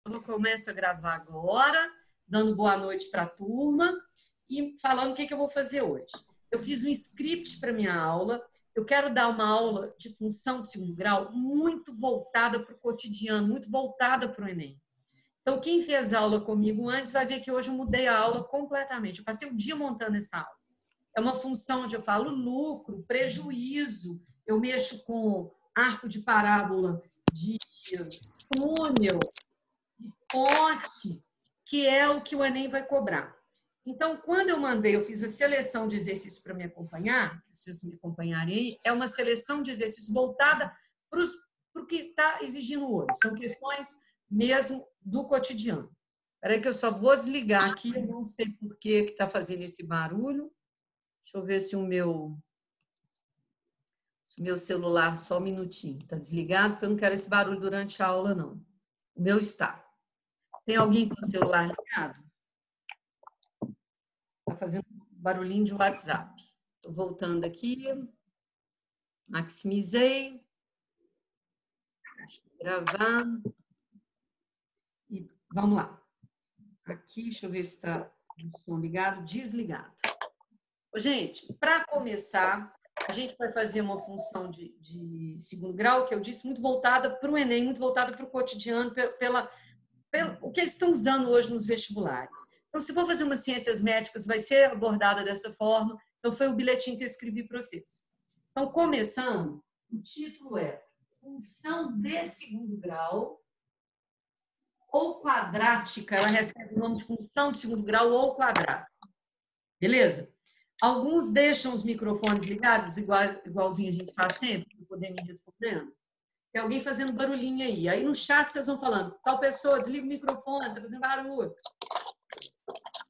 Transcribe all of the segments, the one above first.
Eu começo a gravar agora, dando boa noite para a turma e falando o que eu vou fazer hoje. Eu fiz um script para minha aula. Eu quero dar uma aula de função de segundo grau muito voltada para o cotidiano, muito voltada para o Enem. Então, quem fez aula comigo antes vai ver que hoje eu mudei a aula completamente. Eu passei o dia montando essa aula. É uma função onde eu falo lucro, prejuízo, eu mexo com arco de parábola de túnel, ponte, que é o que o Enem vai cobrar. Então, quando eu fiz a seleção de exercícios para me acompanhar, que vocês me acompanharem aí, é uma seleção de exercícios voltada para o que está exigindo hoje. São questões mesmo do cotidiano. Espera aí que eu só vou desligar aqui, eu não sei por que está fazendo esse barulho. Deixa eu ver se o meu celular, só um minutinho, está desligado, porque eu não quero esse barulho durante a aula, não. O meu está. Tem alguém com o celular ligado? Está fazendo barulhinho de WhatsApp. Estou voltando aqui. Maximizei. Deixa eu gravar. E vamos lá. Aqui, deixa eu ver se está o som ligado, desligado. Gente, para começar, a gente vai fazer uma função de segundo grau, que eu disse, muito voltada para o Enem, muito voltada para o cotidiano, pelo o que eles estão usando hoje nos vestibulares. Então, se for fazer umas ciências médicas, vai ser abordada dessa forma. Então, foi o bilhetinho que eu escrevi para vocês. Então, começando, o título é Função de segundo grau ou quadrática. Ela recebe o nome de função de segundo grau ou quadrática. Beleza? Alguns deixam os microfones ligados, igualzinho a gente faz sempre, para poder me respondendo. Tem alguém fazendo barulhinho aí. Aí no chat vocês vão falando, tal pessoa, desliga o microfone, está fazendo barulho.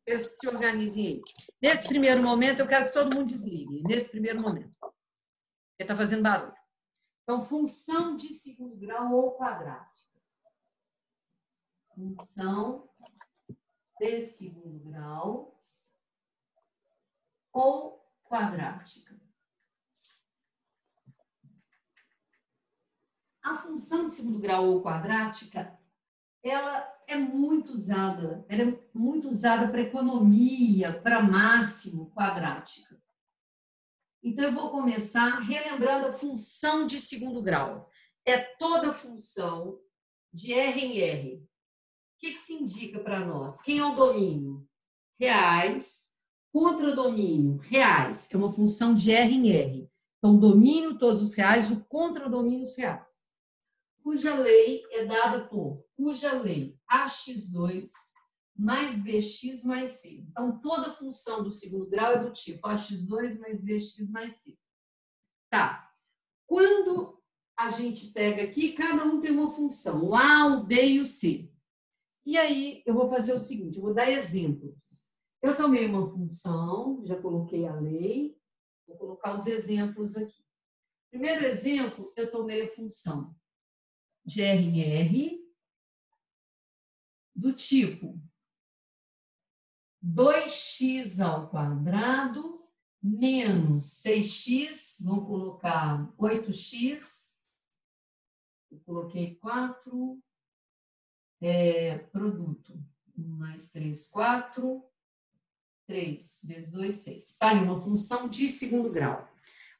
Vocês se organizem aí. Nesse primeiro momento, eu quero que todo mundo desligue. Nesse primeiro momento. Porque está fazendo barulho. Então, função de segundo grau ou quadrática. Função de segundo grau ou quadrática. A função de segundo grau ou quadrática, ela é muito usada para economia, para máximo quadrática. Então, eu vou começar relembrando a função de segundo grau. É toda função de R em R. O que se indica para nós? Quem é o domínio? Reais contra domínio. Reais é uma função de R em R. Então, domínio todos os reais, o contra-domínio os reais. Cuja lei é dada por cuja lei AX2 mais BX mais C. Então, toda função do segundo grau é do tipo AX2 mais BX mais C. Tá. Quando a gente pega aqui, cada um tem uma função, o A, o B e o C. E aí, eu vou fazer o seguinte, eu vou dar exemplos. Eu tomei uma função, já coloquei a lei, vou colocar os exemplos aqui. Primeiro exemplo, eu tomei a função de R em R, do tipo 2x ao quadrado menos 6x, vamos colocar 8x, eu coloquei 4, produto, 1 mais 3, 4, 3 vezes 2, 6. Está aí uma função de segundo grau.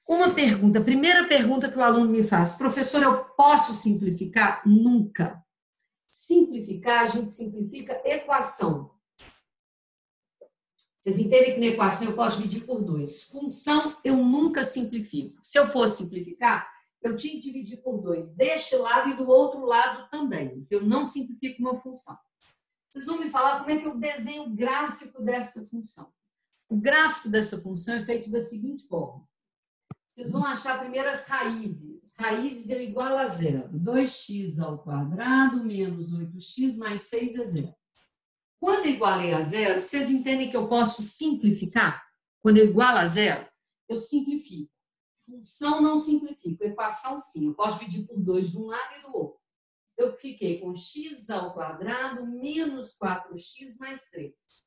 Uma pergunta, a primeira pergunta que o aluno me faz, professor, eu posso simplificar? Nunca. Simplificar, a gente simplifica equação. Vocês entendem que na equação eu posso dividir por 2. Função, eu nunca simplifico. Se eu fosse simplificar, eu tinha que dividir por 2. Deste lado e do outro lado também. Eu não simplifico uma função. Vocês vão me falar como é que eu desenho o gráfico dessa função. O gráfico dessa função é feito da seguinte forma. Vocês vão achar primeiro as raízes. Raízes é igual a zero. 2x ao quadrado menos 8x mais 6 é zero. Quando eu igualei a zero, vocês entendem que eu posso simplificar? Quando eu igualo a zero, eu simplifico. Função não simplifico. Equação sim. Eu posso dividir por 2 de um lado e do outro. Eu fiquei com x ao quadrado menos 4x mais 3.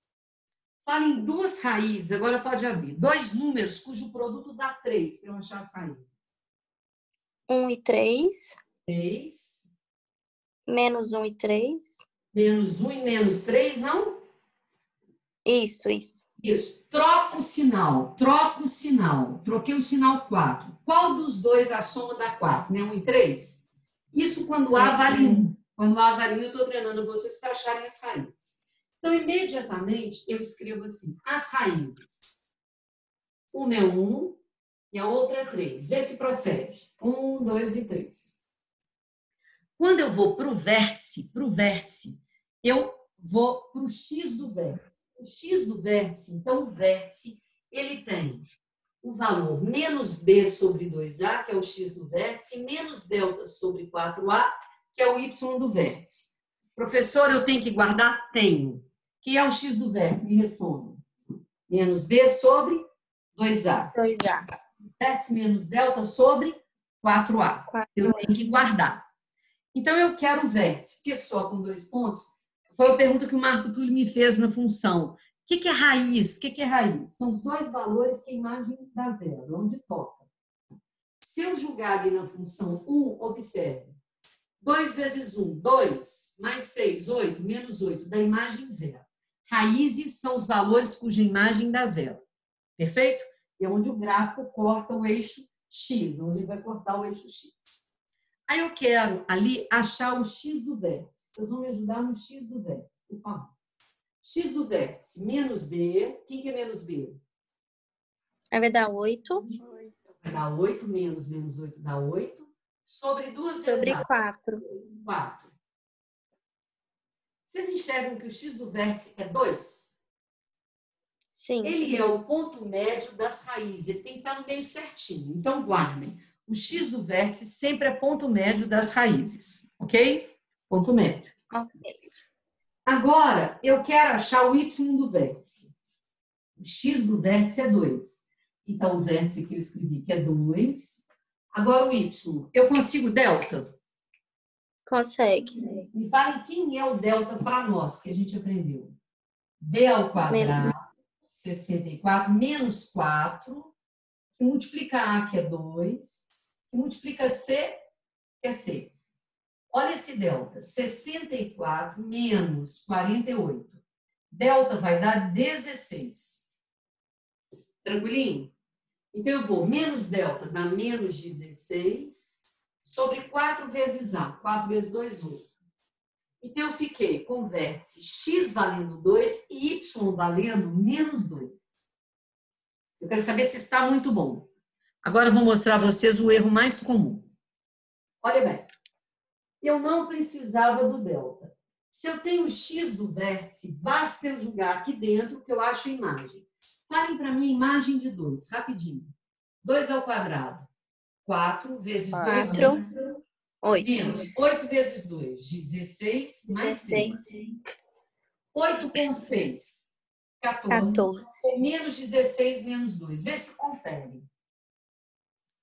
Fala em duas raízes, agora pode abrir. Dois números cujo produto dá 3, para eu achar as raízes. 1 e 3. 3. Menos 1 e 3. Menos 1 e menos 3, não? Isso, isso. Isso. Troca o sinal. Troca o sinal. Troquei o sinal 4. Qual dos dois a soma dá 4? Né? 1 e 3? Isso quando A vale 1. Quando A vale 1, eu estou treinando vocês para acharem as raízes. Então, imediatamente, eu escrevo assim. As raízes. Uma é 1 e a outra é 3. Vê se procede. 1, 2 e 3. Quando eu vou para o vértice, eu vou para o x do vértice. O x do vértice, então o vértice, ele tem o valor menos b sobre 2a, que é o x do vértice, e menos delta sobre 4a, que é o y do vértice. Professor, eu tenho que guardar? Tenho. Que é o x do vértice? Me responda. Menos b sobre 2a. 2A. Vértice menos delta sobre 4a. Eu tenho que guardar. Então, eu quero o vértice, porque só com 2 pontos. Foi a pergunta que o Marco Túlio me fez na função. O que é raiz? O que é raiz? São os dois valores que a imagem dá zero, onde toca. Se eu julgar ali na função 1, observe. 2 vezes 1, 2, mais 6, 8, menos 8, da imagem zero. Raízes são os valores cuja imagem dá zero. Perfeito? E é onde o gráfico corta o eixo X, onde ele vai cortar o eixo X. Aí eu quero ali achar o x do vértice. Vocês vão me ajudar no x do vértice, por favor. X do vértice menos b. Quem que é menos b? Vai dar 8. Vai dar 8, menos 8 dá 8. Sobre 2 vezes Sobre a. 4. 4. Vocês enxergam que o x do vértice é 2? Sim. Ele é o ponto médio das raízes. Ele tem que estar no meio certinho. Então, guardem. O x do vértice sempre é ponto médio das raízes, ok? Ponto médio. Ok. Agora, eu quero achar o y do vértice. O x do vértice é 2. Então, o vértice que eu escrevi que é 2. Agora, o y. Eu consigo delta? Consegue. Me falem quem é o delta para nós, que a gente aprendeu. B ao quadrado, 64, menos 4, que multiplica A, que é 2, que multiplica C, que é 6. Olha esse delta, 64 menos 48. Delta vai dar 16. Tranquilinho? Então, eu vou menos delta dá menos 16 sobre 4 vezes A. 4 vezes 2, 8. Então, eu fiquei com vértice x valendo 2 e y valendo menos 2. Eu quero saber se está muito bom. Agora, eu vou mostrar a vocês o erro mais comum. Olha bem. Eu não precisava do delta. Se eu tenho o x do vértice, basta eu jogar aqui dentro que eu acho a imagem. Falem para mim a imagem de 2, rapidinho. 2 ao quadrado. 4 vezes 2, 8. menos 8 vezes 2, 16, mais 6. 8 com 6, 14. E menos 16, menos 2. Vê se confere.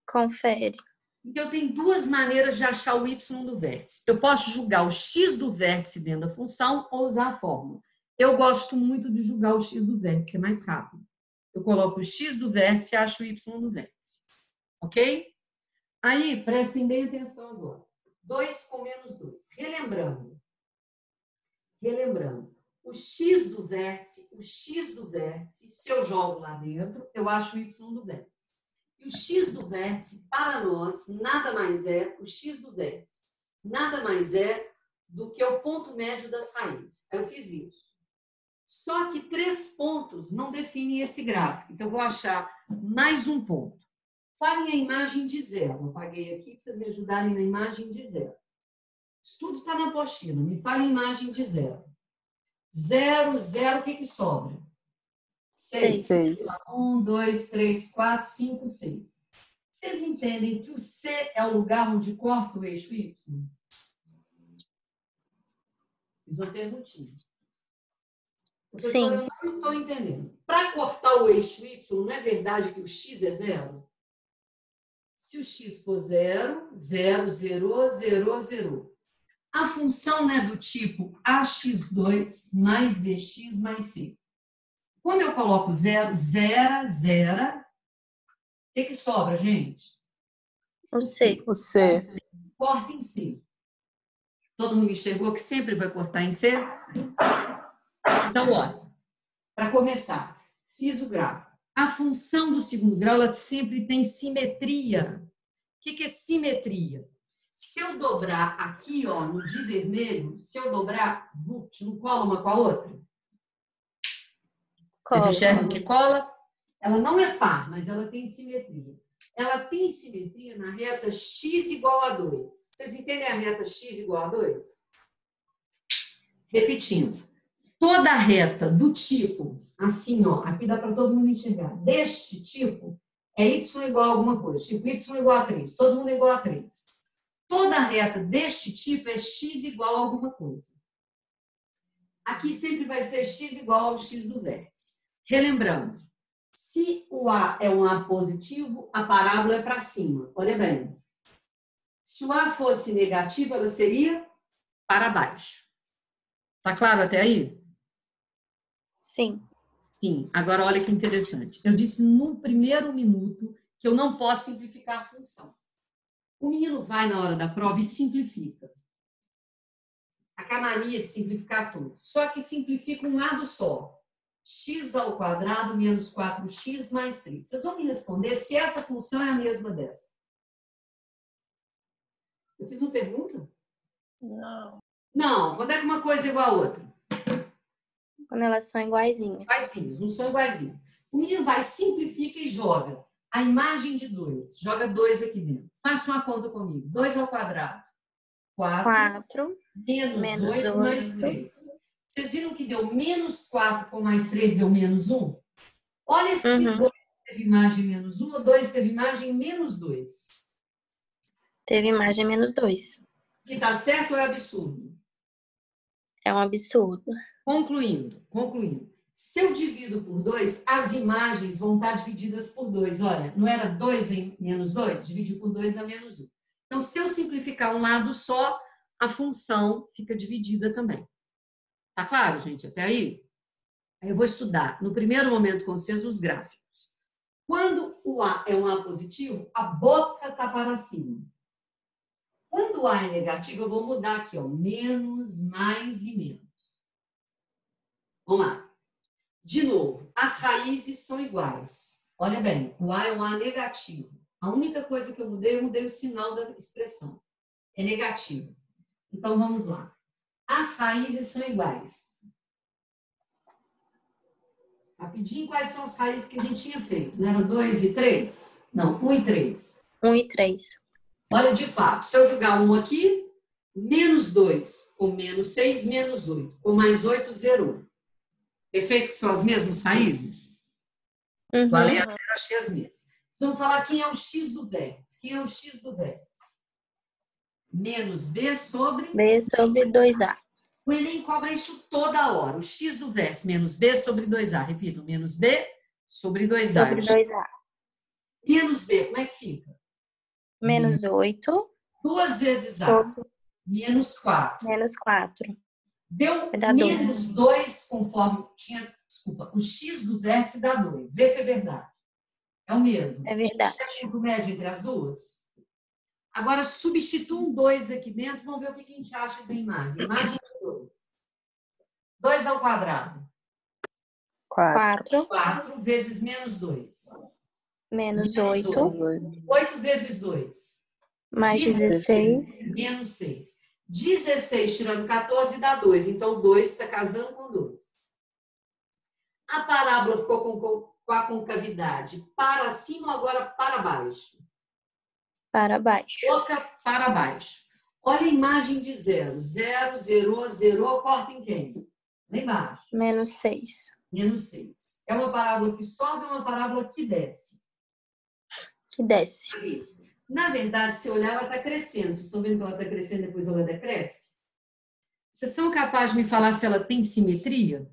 Confere. Então, tem duas maneiras de achar o y do vértice. Eu posso julgar o x do vértice dentro da função ou usar a fórmula. Eu gosto muito de julgar o x do vértice, é mais rápido. Eu coloco o x do vértice e acho o y do vértice. Ok? Aí, prestem bem atenção agora. 2 com menos 2. Relembrando. O x do vértice, se eu jogo lá dentro, eu acho o y do vértice. E o x do vértice, para nós, nada mais é, o x do vértice, nada mais é do que o ponto médio das raízes. Eu fiz isso. Só que 3 pontos não definem esse gráfico. Então, eu vou achar mais um ponto. Falem a imagem de 0. Eu apaguei aqui para vocês me ajudarem na imagem de 0. Isso tudo está na apostila. Me falem a imagem de 0. 0, 0, o que sobra? 6. 1, 2, 3, 4, 5, 6. Vocês entendem que o C é o lugar onde corta o eixo Y? Fiz uma perguntinha. Professora, eu não estou entendendo. Para cortar o eixo Y, não é verdade que o X é 0? Se o X for 0, 0, 0, 0, 0. A função é do tipo AX2 mais BX mais C. Quando eu coloco 0, 0, 0, o que sobra, gente? O C. Corta em C. Todo mundo enxergou que sempre vai cortar em C? Então, olha, para começar, fiz o gráfico. A função do segundo grau, ela sempre tem simetria. O que é simetria? Se eu dobrar aqui, ó, no de vermelho, se eu dobrar, não cola uma com a outra? Vocês enxergam que cola? Ela não é par, mas ela tem simetria. Ela tem simetria na reta x igual a 2. Vocês entendem a reta x igual a 2? Repetindo. Toda reta do tipo, assim, ó, aqui dá para todo mundo enxergar, deste tipo, é y igual a alguma coisa. Tipo, y igual a 3. Todo mundo é igual a 3. Toda reta deste tipo é x igual a alguma coisa. Aqui sempre vai ser x igual ao x do vértice. Relembrando, se o A é um A positivo, a parábola é para cima. Olha bem. Se o A fosse negativo, ela seria para baixo. Tá claro até aí? Sim. Sim. Agora, olha que interessante. Eu disse no primeiro minuto que eu não posso simplificar a função. O menino vai na hora da prova e simplifica. A mania de simplificar tudo. Só que simplifica um lado só. X ao quadrado menos 4x mais 3. Vocês vão me responder se essa função é a mesma dessa. Eu fiz uma pergunta? Não. Não. Quando é que uma coisa é igual a outra? Quando elas são iguaizinhas. Iguaizinhos, não são iguaizinhos. O menino vai, simplifica e joga a imagem de 2. Joga 2 aqui dentro. Faça uma conta comigo. 2 ao quadrado. 4 menos 8 mais 3. Vocês viram que deu menos 4 com mais 3 deu menos 1? Olha se 2 teve imagem menos 1 ou 2 teve imagem menos 2. Teve imagem menos 2. Que tá certo ou é absurdo? É um absurdo. Concluindo. Se eu divido por 2, as imagens vão estar divididas por 2. Olha, não era 2 em menos 2? Dividir por 2 dá menos 1. Então, se eu simplificar um lado só, a função fica dividida também. Tá claro, gente? Até aí? Eu vou estudar, no primeiro momento com vocês, os gráficos. Quando o A é um A positivo, a boca está para cima. Quando o A é negativo, eu vou mudar aqui, ó, menos, mais e menos. Vamos lá. De novo, as raízes são iguais. Olha bem, o A é um A negativo. A única coisa que eu mudei o sinal da expressão. É negativo. Então, vamos lá. As raízes são iguais. Rapidinho, quais são as raízes que a gente tinha feito? Não eram 2 e 3? Não, 1 e 3. 1 e 3. Olha, de fato, se eu jogar 1 aqui, menos 2 com menos 6, menos 8. Com mais 8, zerou. Perfeito que são as mesmas raízes? Uhum. Além a zero, achei as mesmas. Vocês vão falar quem é o x do vértice. Quem é o x do vértice? Menos b sobre... B sobre 2A. O Enem cobra isso toda hora. O x do vértice menos b sobre 2a. Repito, menos b sobre 2a. Sobre 2A. Menos b, como é que fica? Menos 8. 2 vezes a. Menos 4. Menos 4. Deu Vai dar menos 2 conforme tinha... Desculpa, o x do vértice dá 2. Vê se é verdade. É o mesmo. É verdade. É o médio entre as duas? Agora, substitua um 2 aqui dentro, vamos ver o que a gente acha da imagem. Imagem de 2. 2 ao quadrado. 4. 4 vezes menos 2. Menos 8. 8 vezes 2. Mais 16. Menos 6. 16 tirando 14 dá 2. Então, 2 está casando com 2. A parábola ficou com a concavidade para cima ou agora para baixo? Para baixo. Boca para baixo. Olha a imagem de 0. 0, zerou, zerou, corta em quem? Lá embaixo. Menos 6. Menos 6. É uma parábola que sobe ou uma parábola que desce? Que desce. Na verdade, se olhar, ela está crescendo. Vocês estão vendo que ela está crescendo, depois ela decresce? Vocês são capazes de me falar se ela tem simetria?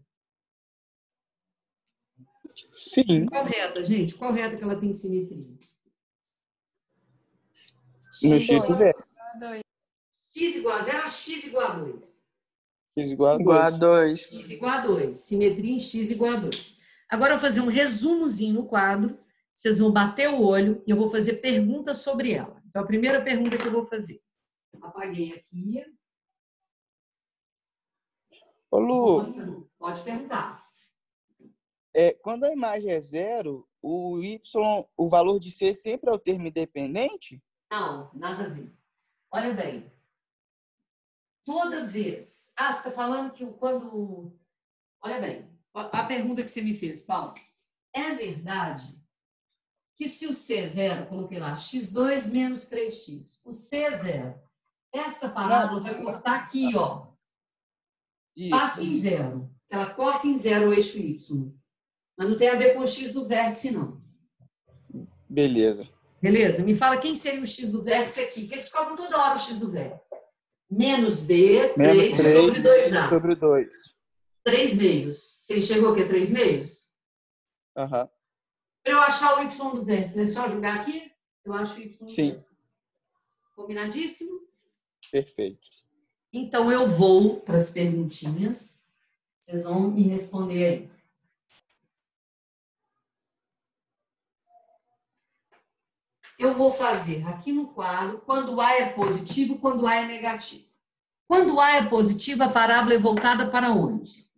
Sim. Qual reta, gente? Qual reta que ela tem simetria? No x do zero. X igual a 0 ou x igual a 2? X igual a 2. Igual a 2. X igual a 2. Simetria em x igual a 2. Agora eu vou fazer um resumozinho no quadro. Vocês vão bater o olho e eu vou fazer perguntas sobre ela. Então, a primeira pergunta que eu vou fazer. Apaguei aqui. Ô, Lu, Pode perguntar. quando a imagem é zero, o y, o valor de c sempre é o termo independente? Não, nada a ver. Olha bem. Toda vez... Ah, você está falando que quando... Olha bem, a pergunta que você me fez, Paulo. É verdade que se o C é zero, coloquei lá, x2 menos 3x, o C é zero. Esta parábola vai cortar aqui, ó. Passa em zero. Ela corta em zero o eixo Y. Mas não tem a ver com o x do vértice, não. Beleza. Beleza? Me fala quem seria o x do vértice aqui, que eles cobram toda hora o x do vértice. Menos B, 3 sobre 2A. Sobre 2. 3 meios. Você enxergou o que é 3 meios? Aham. Para eu achar o y do vértice, é só jogar aqui? Eu acho o y do Sim. vértice. Combinadíssimo? Perfeito. Então, eu vou para as perguntinhas. Vocês vão me responder aí. Eu vou fazer aqui no quadro quando A é positivo, quando A é negativo. Quando A é positivo, a parábola é voltada para onde?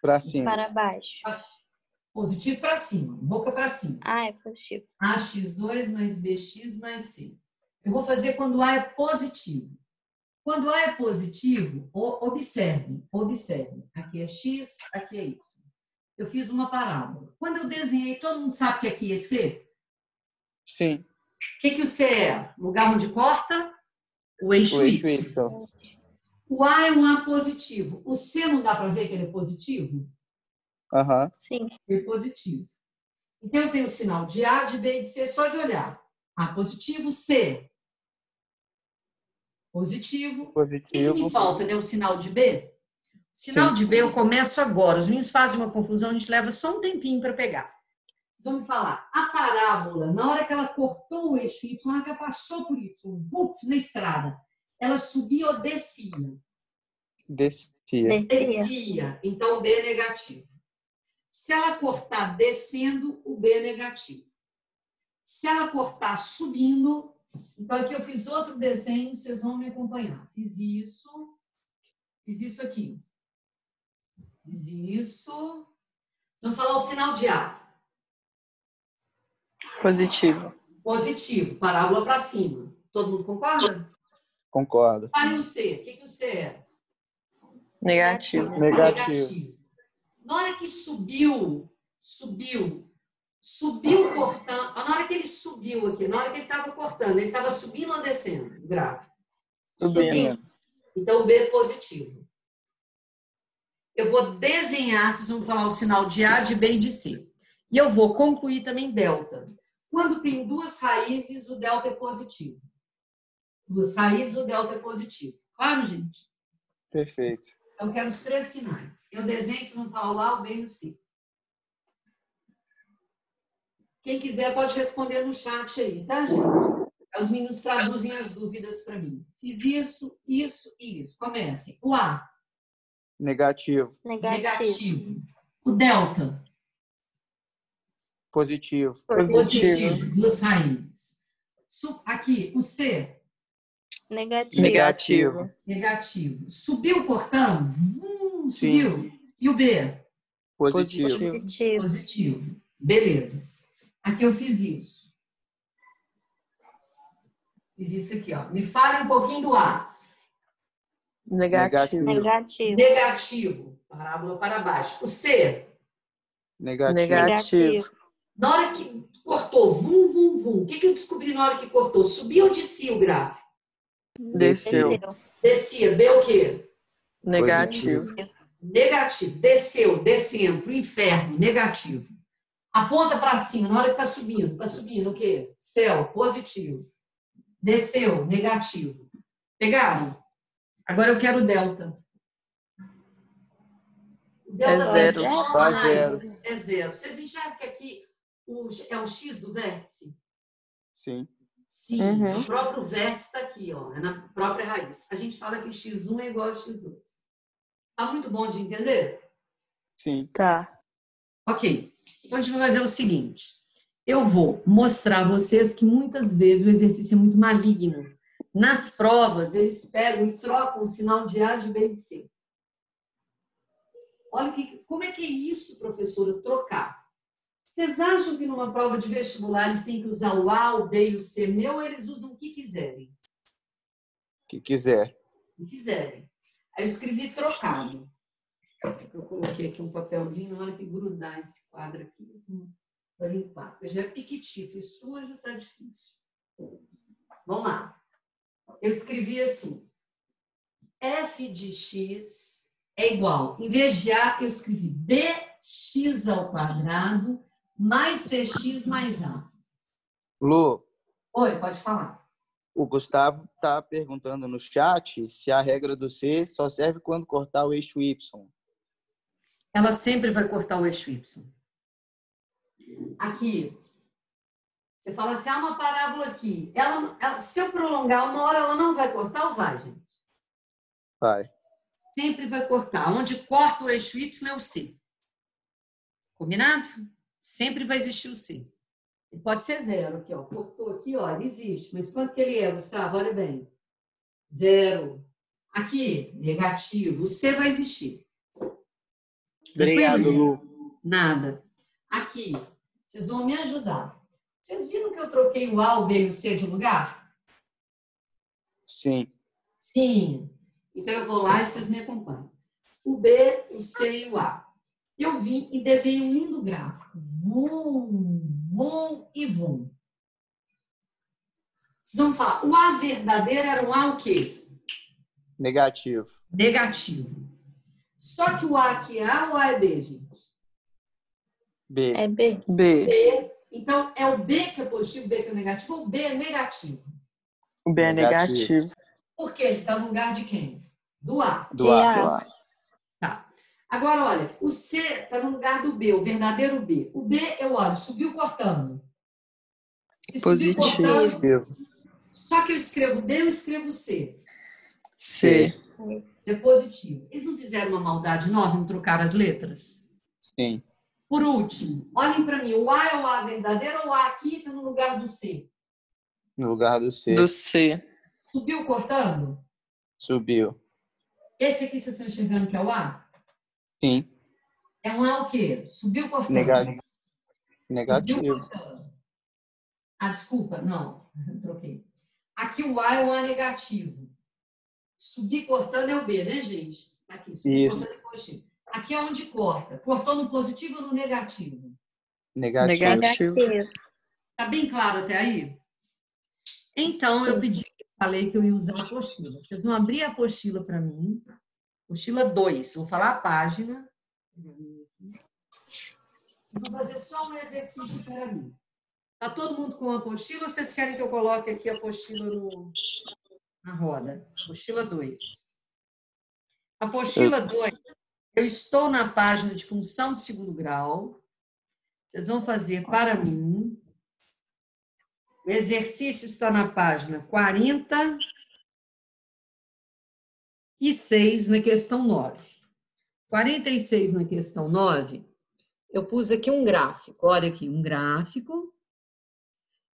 Para cima. Para baixo. Positivo para cima, boca para cima. Ah, é positivo. AX2 mais BX mais C. Eu vou fazer quando A é positivo. Quando A é positivo, observe. Aqui é X, aqui é Y. Eu fiz uma parábola. Quando eu desenhei, todo mundo sabe que aqui é C? Sim. O que o C é? Lugar onde corta? O eixo O eixo Y. Y. O A é um A positivo. O C não dá para ver que ele é positivo? Aham. Sim. C positivo. Então, eu tenho o sinal de A, de B e de C só de olhar. A positivo, C. Positivo. O que me falta, né? O sinal de B? O sinal de B eu começo agora. Os meninos fazem uma confusão, a gente leva só um tempinho para pegar. Vocês vão me falar, a parábola, na hora que ela cortou o eixo Y, na hora que ela passou por Y, na estrada, ela subia ou descia? Descia. Descia. Então, o B é negativo. Se ela cortar descendo, o B é negativo. Se ela cortar subindo, então aqui eu fiz outro desenho, vocês vão me acompanhar. Fiz isso aqui. Fiz isso. Vocês vão falar o sinal de A. Positivo. Positivo, parábola para cima. Todo mundo concorda? Concordo. Para o C, o que o C é? Negativo. Negativo. Na hora que subiu cortando. Na hora que ele subiu aqui, na hora que ele estava cortando, ele estava subindo ou descendo? O gráfico. Subindo. Então, o B é positivo. Eu vou desenhar, vocês vão falar o sinal de A, de B e de C. E eu vou concluir também delta. Quando tem duas raízes, o delta é positivo. Duas raízes, o delta é positivo. Claro, gente? Perfeito. Então, eu quero os 3 sinais. Eu desenho, vocês vão falar o A, o B e o C. Quem quiser pode responder no chat aí, tá, gente? Os meninos traduzem as dúvidas para mim. Fiz isso, isso e isso. Comecem. O A. Negativo. Negativo. O delta. Positivo. Positivo. Duas raízes. Aqui, o C. Negativo. Negativo. Subiu cortando? Subiu. E o B? Positivo. Positivo. Beleza. Aqui eu fiz isso. Fiz isso aqui, ó. Me fale um pouquinho do A. Negativo. Negativo. Parábola para baixo. O C? Negativo. Na hora que cortou, vum. O que eu descobri na hora que cortou? Subiu ou descia o gráfico? Desceu. Descia. B o quê? Negativo. Negativo. Desceu, descendo para o inferno. Negativo. Aponta para cima, na hora que está subindo. Está subindo o quê? Céu. Positivo. Desceu. Negativo. Pegaram? Agora eu quero o delta. O delta É zero. É zero. Vocês enxergam que aqui é o X do vértice? Sim. Sim, Uhum. o próprio vértice está aqui, ó, é na própria raiz. A gente fala que x1 é igual a x2. Tá muito bom de entender? Sim. Tá. Ok, então a gente vai fazer o seguinte. Eu vou mostrar a vocês que muitas vezes o exercício é muito maligno. Nas provas, eles pegam e trocam o sinal de A, de B e de C. Olha como é que é isso, professora, trocar. Vocês acham que numa prova de vestibular eles têm que usar o A, o B e o C meu, ou eles usam o que quiserem? Que quiser. O que quiserem. Aí eu escrevi trocado. Eu coloquei aqui um papelzinho, olha que grudar esse quadro aqui para limpar. Porque já é piquitito e sujo, tá difícil. Vamos lá. Eu escrevi assim. F de x é igual. Em vez de A, eu escrevi bx ao quadrado mais cx mais A. Lu, Oi, pode falar. o Gustavo está perguntando no chat se a regra do C só serve quando cortar o eixo Y. Ela sempre vai cortar o eixo Y. Aqui, você fala assim, há uma parábola aqui. Se eu prolongar uma hora, ela não vai cortar ou vai, gente? Vai. Sempre vai cortar. Onde corta o eixo Y é o C. Combinado? Sempre vai existir o C. Ele pode ser zero aqui, ó. Cortou aqui, ó, ele existe. Mas quanto que ele é, Gustavo? Olha bem. Zero. Aqui, negativo. O C vai existir. Obrigado, Tranquilo, gente? Lu. Nada. Aqui, vocês vão me ajudar. Vocês viram que eu troquei o A, o B e o C de lugar? Sim. Sim. Então, eu vou lá e vocês me acompanham. O B, o C e o A. Eu vim e desenhei um lindo gráfico. Vum, vum e vum. Vocês vão falar, o A verdadeiro era um A o quê? Negativo. Negativo. Só que o A aqui é A ou A é B, gente? B. É B. B. B. Então, é o B que é positivo, B que é negativo, ou B é negativo? O B é negativo. Por quê? Ele está no lugar de quem? Do A. Do A. A. Do A. Tá. Agora, olha, o C está no lugar do B, o verdadeiro B. O B, eu olho, subiu cortando. Se subiu Positivo. cortando, só que eu escrevo B, eu escrevo C. C. É positivo. Eles não fizeram uma maldade enorme em trocar as letras? Sim. Por último, olhem para mim, o A é o A verdadeiro ou o A aqui está no lugar do C? No lugar do C. Do C. Subiu cortando? Subiu. Esse aqui vocês estão enxergando que é o A? Sim. É um A o quê? Subiu cortando. Negativo. Subiu Negativo. cortando. Ah, desculpa, não, troquei. Aqui o A é um A negativo. Subir cortando é o B, né, gente? Aqui, subir Isso. cortando é positivo. Aqui é onde corta. Cortou no positivo ou no negativo? Negativo. Negativo. Tá bem claro até aí? Então, eu falei que eu ia usar a apostila. Vocês vão abrir a apostila para mim. Apostila 2. Vou falar a página. Vou fazer só um exercício para mim. Tá todo mundo com a apostila ou vocês querem que eu coloque aqui a apostila na roda? Apostila 2. Apostila 2, eu estou na página de função de segundo grau. Vocês vão fazer para mim. O exercício está na página 46, na questão 9. 46 na questão 9, eu pus aqui um gráfico. Olha aqui, um gráfico.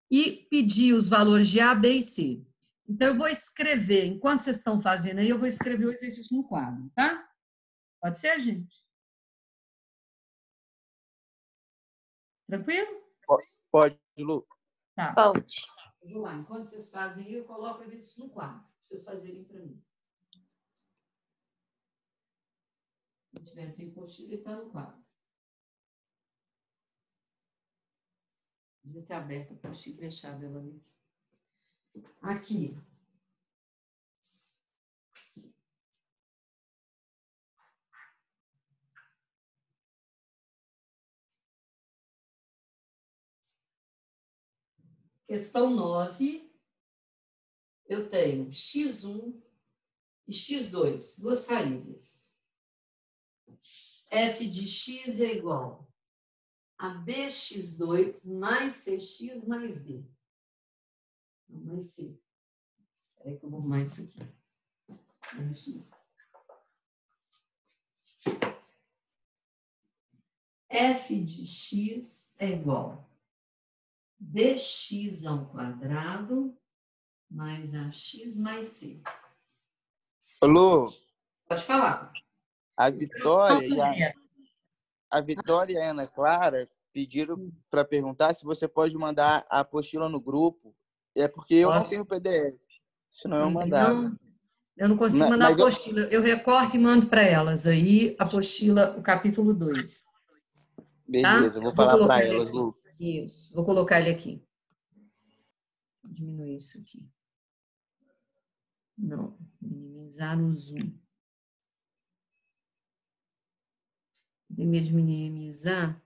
E pedi os valores de A, B e C. Então, eu vou escrever, enquanto vocês estão fazendo aí, eu vou escrever o exercício no quadro, tá? Pode ser, gente? Tranquilo? Pode, Lu. Tá. Pode. Vamos lá, enquanto vocês fazem, eu coloco o exercício no quadro, para vocês fazerem para mim. Se tiver sem apostila, ele está no quadro. Devia ter aberto a apostila e deixado ela ali. Aqui. Questão 9, eu tenho x1 e x2, duas raízes. F de x é igual a bx2 mais cx mais d. Não, mais c. Espera aí que eu vou arrumar isso aqui. É isso. F de x é igual bx ao quadrado mais ax mais c. Lu, Pode falar. A Vitória e É. a Vitória e a Ana Clara pediram para perguntar se você pode mandar a apostila no grupo. É porque eu não Posso. tenho PDF, senão eu Não, mandava. eu não consigo mandar Mas eu, apostila. Eu recorto e mando para elas aí, apostila, o capítulo 2. beleza, eu vou Eu vou falar colocar para ele elas, aqui. Lu. Isso, vou colocar ele aqui. Vou diminuir isso aqui. Não, minimizar o zoom. Tem medo de minimizar?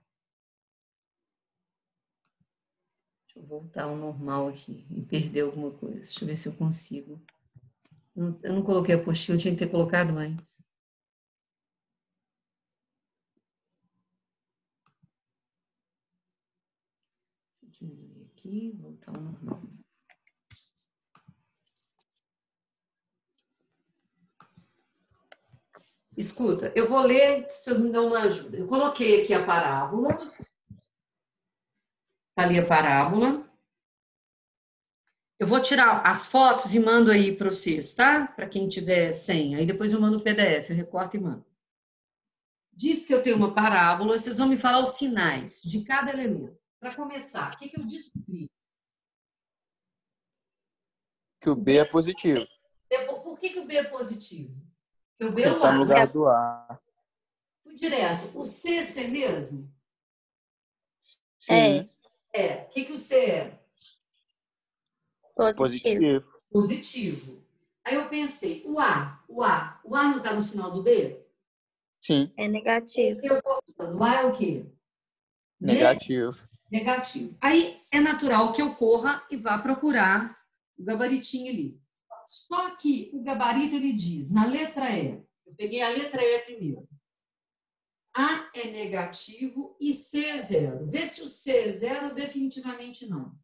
Deixa eu voltar ao normal aqui e perder alguma coisa. Deixa eu ver se eu consigo. Eu não coloquei a apostila, eu tinha que ter colocado antes. Deixa eu diminuir aqui, voltar ao normal. Escuta, eu vou ler, vocês me dão uma ajuda. Eu coloquei aqui a parábola. Está ali a parábola. Eu vou tirar as fotos e mando aí para vocês, tá? Para quem tiver senha. Aí depois eu mando o PDF, eu recorto e mando. Diz que eu tenho uma parábola, vocês vão me falar os sinais de cada elemento. Para começar, o que eu descobri? Que o B é positivo. Por que o B é positivo? Porque o B é Ele o está no A. lugar do A. Fui direto. O C é C mesmo? Sim, É. O que o C é? Positivo. Positivo. Aí eu pensei, o A não está no sinal do B? sim, É negativo. Esse eu estou falando. O A é o quê? negativo. Negativo. Aí é natural que eu corra e vá procurar o gabaritinho ali. Só que o gabarito ele diz, na letra E, eu peguei a letra E primeiro. A é negativo e C é zero. Vê se o C é zero, definitivamente não.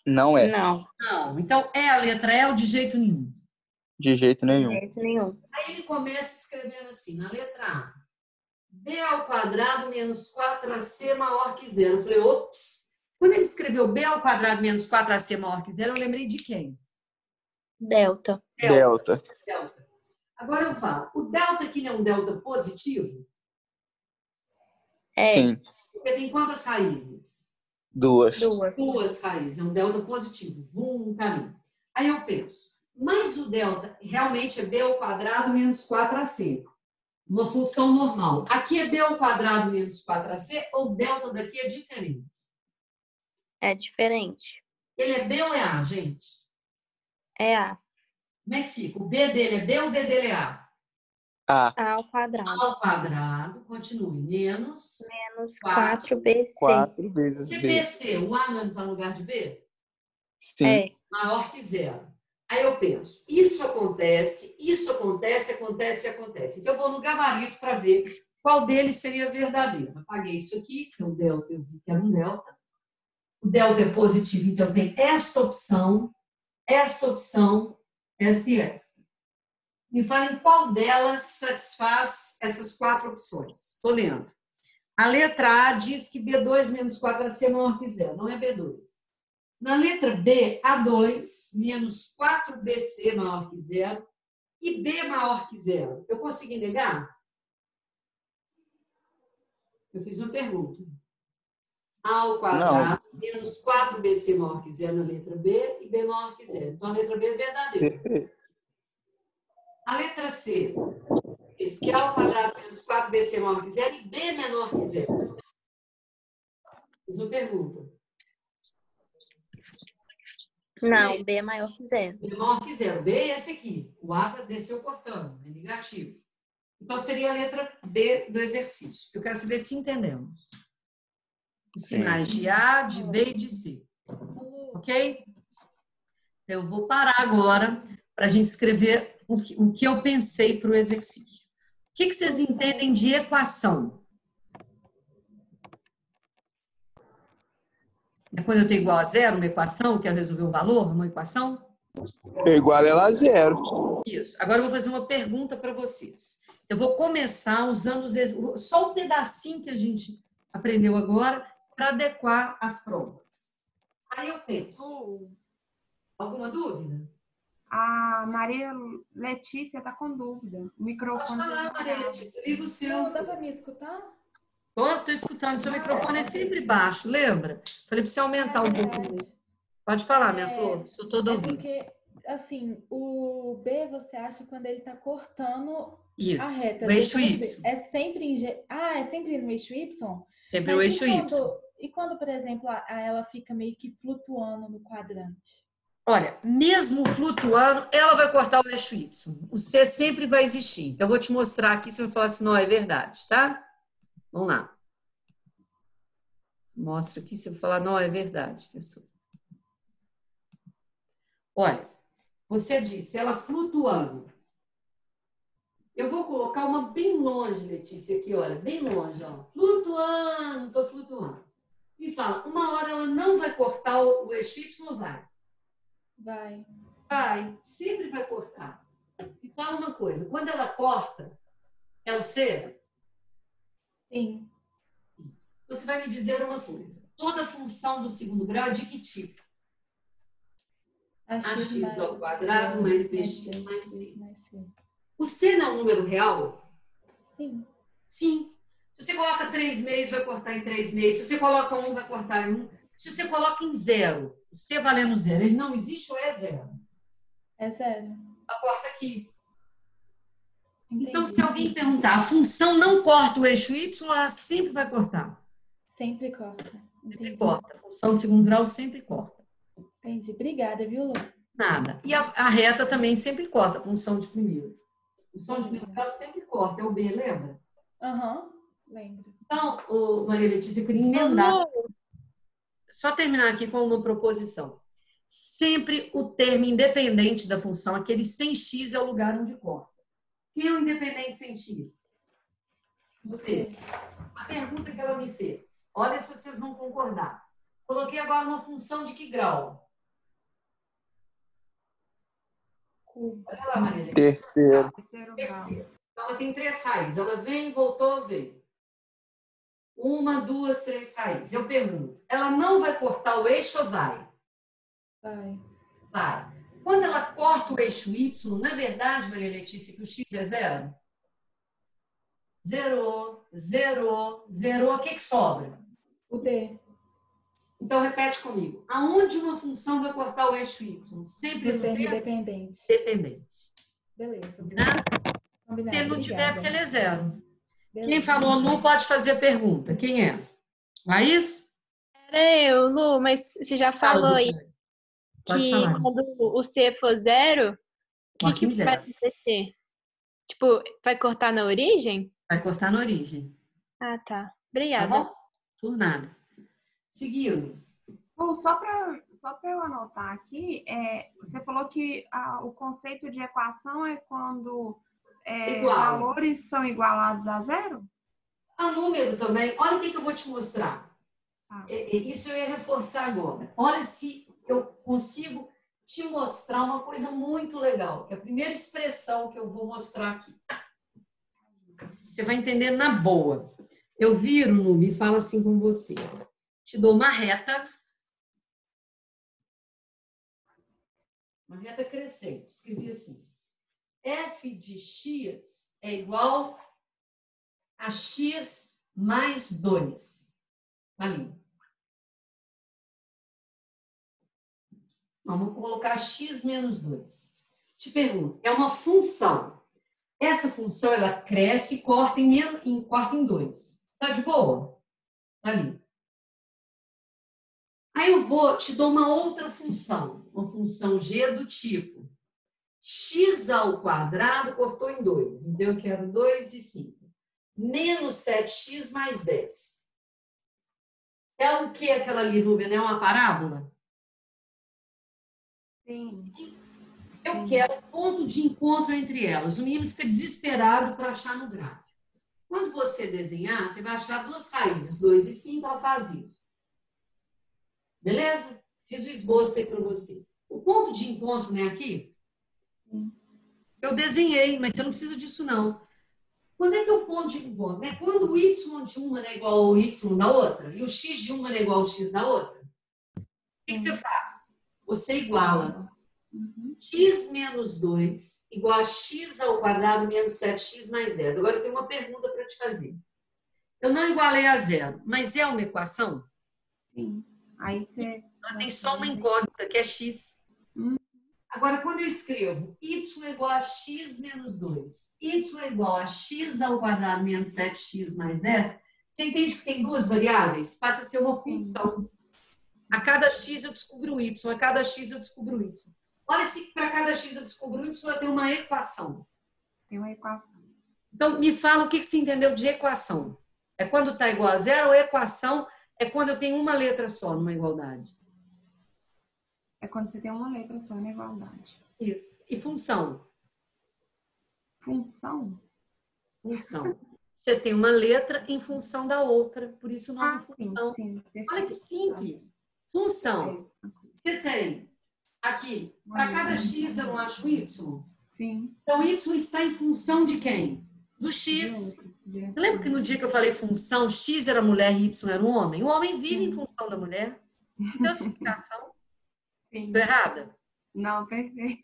Não é, Não, Não. Então, é a letra E ou de jeito nenhum? de jeito de nenhum. jeito nenhum. Aí ele começa escrevendo assim, na letra A. B ao quadrado menos 4AC maior que zero. Eu falei, ops. Quando ele escreveu B ao quadrado menos 4AC maior que zero, eu lembrei de quem? Delta. Delta. Delta. Agora eu falo, o delta aqui não é um delta positivo? É. Sim, Porque tem quantas raízes? duas. Duas raízes, é um delta positivo, um caminho. Aí eu penso, mas o delta realmente é B ao quadrado menos 4AC. Uma função normal. Aqui é B ao quadrado menos 4AC ou o delta daqui é diferente? É diferente. Ele é B ou é A, gente? É A. Como é que fica? O B dele é B ou o B dele é A? A, A ao quadrado. Ao quadrado, continue, menos Menos 4BC. 4 vezes E B. BC, o A não está no lugar de B? Sim, É. Maior que zero. Aí eu penso, isso acontece, acontece. Então eu vou no gabarito para ver qual deles seria verdadeiro. Apaguei isso aqui, que é o delta, eu vi que era um delta. O delta é positivo, então tem esta opção, esta e esta. Me falem qual delas satisfaz essas quatro opções. Estou lendo. A letra A diz que B2 menos 4AC é maior que zero. Não é B2. Na letra B, A2 menos 4BC maior que zero e B maior que zero. Eu consegui negar? Eu fiz uma pergunta. A ao quadrado menos 4BC maior que zero na letra B e B maior que zero. Então, a letra B é verdadeira. perfeito. A letra C diz que A ao quadrado menos 4BC maior que zero e B menor que zero. Fiz uma pergunta. Não, B é maior que zero. B maior que zero. B é esse aqui. O A desceu cortando, é negativo. Então, seria a letra B do exercício. Eu quero saber se entendemos. Os sinais de A, de B e de C. Ok? Então, eu vou parar agora para a gente escrever o que eu pensei para o exercício. O que vocês entendem de equação? É quando eu tenho igual a zero, uma equação, quero resolver um valor, uma equação? É igual ela a zero. Isso. Agora eu vou fazer uma pergunta para vocês. Eu vou começar usando só um pedacinho que a gente aprendeu agora para adequar as provas. Aí eu penso. Alguma dúvida? A Maria Letícia está com dúvida. O Pode microfone falar, Maria Letícia. Liga o seu. Dá para me escutar? Estou escutando. Seu microfone é sempre baixo, lembra? Falei para você aumentar um pouquinho. Pode falar, minha flor. Sou toda ouvindo. Porque, assim, o B você acha quando ele está cortando a Isso. reta. O eixo deixando Y. É sempre é sempre no eixo Y? Sempre Mas o eixo Y. E quando, por exemplo, ela fica meio que flutuando no quadrante? Olha, mesmo flutuando, ela vai cortar o eixo Y. O C sempre vai existir. Então, eu vou te mostrar aqui, você vai falar assim, não, é verdade, tá? Vamos lá. Mostra aqui, você vai falar, não, é verdade, professor. Olha, você disse, ela flutuando. Eu vou colocar uma bem longe, Letícia, aqui, olha, bem longe, ó. Flutuando, estou flutuando. Me fala, uma hora ela não vai cortar o eixo Y ou vai? Vai. Vai, sempre vai cortar. E fala uma coisa, quando ela corta, é o C? Sim. Você vai me dizer uma coisa. Toda função do segundo grau é de que tipo? Ax ao quadrado mais bx mais c. O C não é um número real? Sim. Sim. Se você coloca 3 meses, vai cortar em 3 meses. Se você coloca 1, vai cortar em 1. Se você coloca em 0, o C valendo 0, ele não existe ou é 0? É 0. Ela corta aqui. Entendi. Então, se alguém perguntar, a função não corta o eixo Y, ela sempre vai cortar. Sempre corta. Entendi. Sempre corta. A função de segundo grau sempre corta. Entendi. Obrigada, viu, Lu? Nada. E a reta também sempre corta, a função de primeiro. A função de primeiro grau sempre corta. É o B, lembra? Aham, lembro. Então, Maria Letícia, eu queria emendar. Só terminar aqui com uma proposição. Sempre o termo independente da função, aquele sem x, é o lugar onde corta. Quem é o independente sem x? Você. A pergunta que ela me fez. Olha se vocês vão concordar. Coloquei agora uma função de que grau? Cubo. Olha lá, Maria Letícia. Terceiro. Terceiro grau. Terceiro. Então, ela tem 3 raízes. Ela vem, voltou, veio. 1, 2, 3 raízes. Eu pergunto, ela não vai cortar o eixo ou vai? Vai. Vai. Quando ela corta o eixo Y, não é verdade, Maria Letícia, que o x é 0? Zerou, zerou, zerou. O que sobra? O D. Então, repete comigo. Aonde uma função vai cortar o eixo Y? Sempre No no termo termo independente. dependente. Beleza. Combinado? Combinado. Se não tiver, porque ele é 0. Beleza. Quem falou Lu pode fazer a pergunta. Quem é? Laís? Era eu, Lu, mas você já falou aí Vitória. Pode que falar. quando o C for 0, o Marca que em vai 0. acontecer? Tipo, vai cortar na origem? Vai cortar na origem. Ah, tá. Tá Obrigada. bom? Por nada. Seguindo. Lu, só para eu anotar aqui, você falou que o conceito de equação é quando Igual. valores são igualados a 0? A número também. Olha o que eu vou te mostrar. Ah. Isso eu ia reforçar agora. Olha se eu consigo te mostrar uma coisa muito legal, que é a primeira expressão que eu vou mostrar aqui. Você vai entender na boa. Eu viro, Nube, e falo assim com você. Te dou uma reta crescente. Escrevi assim. F de x é igual a x mais 2. Ali. Vamos colocar x menos 2. Te pergunto, é uma função. Essa função, ela cresce e corta em 2. Tá de boa? Tá ali. Aí eu te dou uma outra função. Uma função g do tipo x ao quadrado cortou em 2. Então, eu quero 2 e 5. Menos 7x mais 10. É o que aquela ali, Rubem? É uma parábola? Sim. Eu quero ponto de encontro entre elas. O menino fica desesperado para achar no gráfico. Quando você desenhar, você vai achar 2 raízes, 2 e 5, ela faz isso. Beleza? Fiz o esboço aí para você. O ponto de encontro não é aqui? Eu desenhei, mas você não precisa disso, não. Quando é que é o ponto de encontro? É quando o y de uma é igual ao y da outra e o x de uma é igual ao x da outra. O que você faz? Você iguala x menos 2 igual a x ao quadrado menos 7x mais 10. Agora eu tenho uma pergunta para te fazer. Eu não igualei a zero, mas é uma equação? Sim. Aí você... Ela tem só uma incógnita, que é x. Agora, quando eu escrevo y igual a x menos 2, y igual a x ao quadrado menos 7x mais 10, você entende que tem duas variáveis? Passa a ser uma função. A cada x eu descubro o y, a cada x eu descubro o y. Olha se para cada x eu descubro o y, eu tenho uma equação. Tem uma equação. Então, me fala o que você entendeu de equação. É quando está igual a zero ou equação é quando eu tenho uma letra só numa igualdade? É quando você tem uma letra só na igualdade. Isso. E função? Função? Função. Você tem uma letra em função da outra, por isso o nome função. Sim, Olha que simples. Função. Você tem aqui, para cada x eu não acho y. Sim. Então, y está em função de quem? Do x. Você lembra que no dia que eu falei função, x era mulher e y era um homem? O homem vive em função da mulher. Não tem outra explicação. Estou errada? Não, perfeito.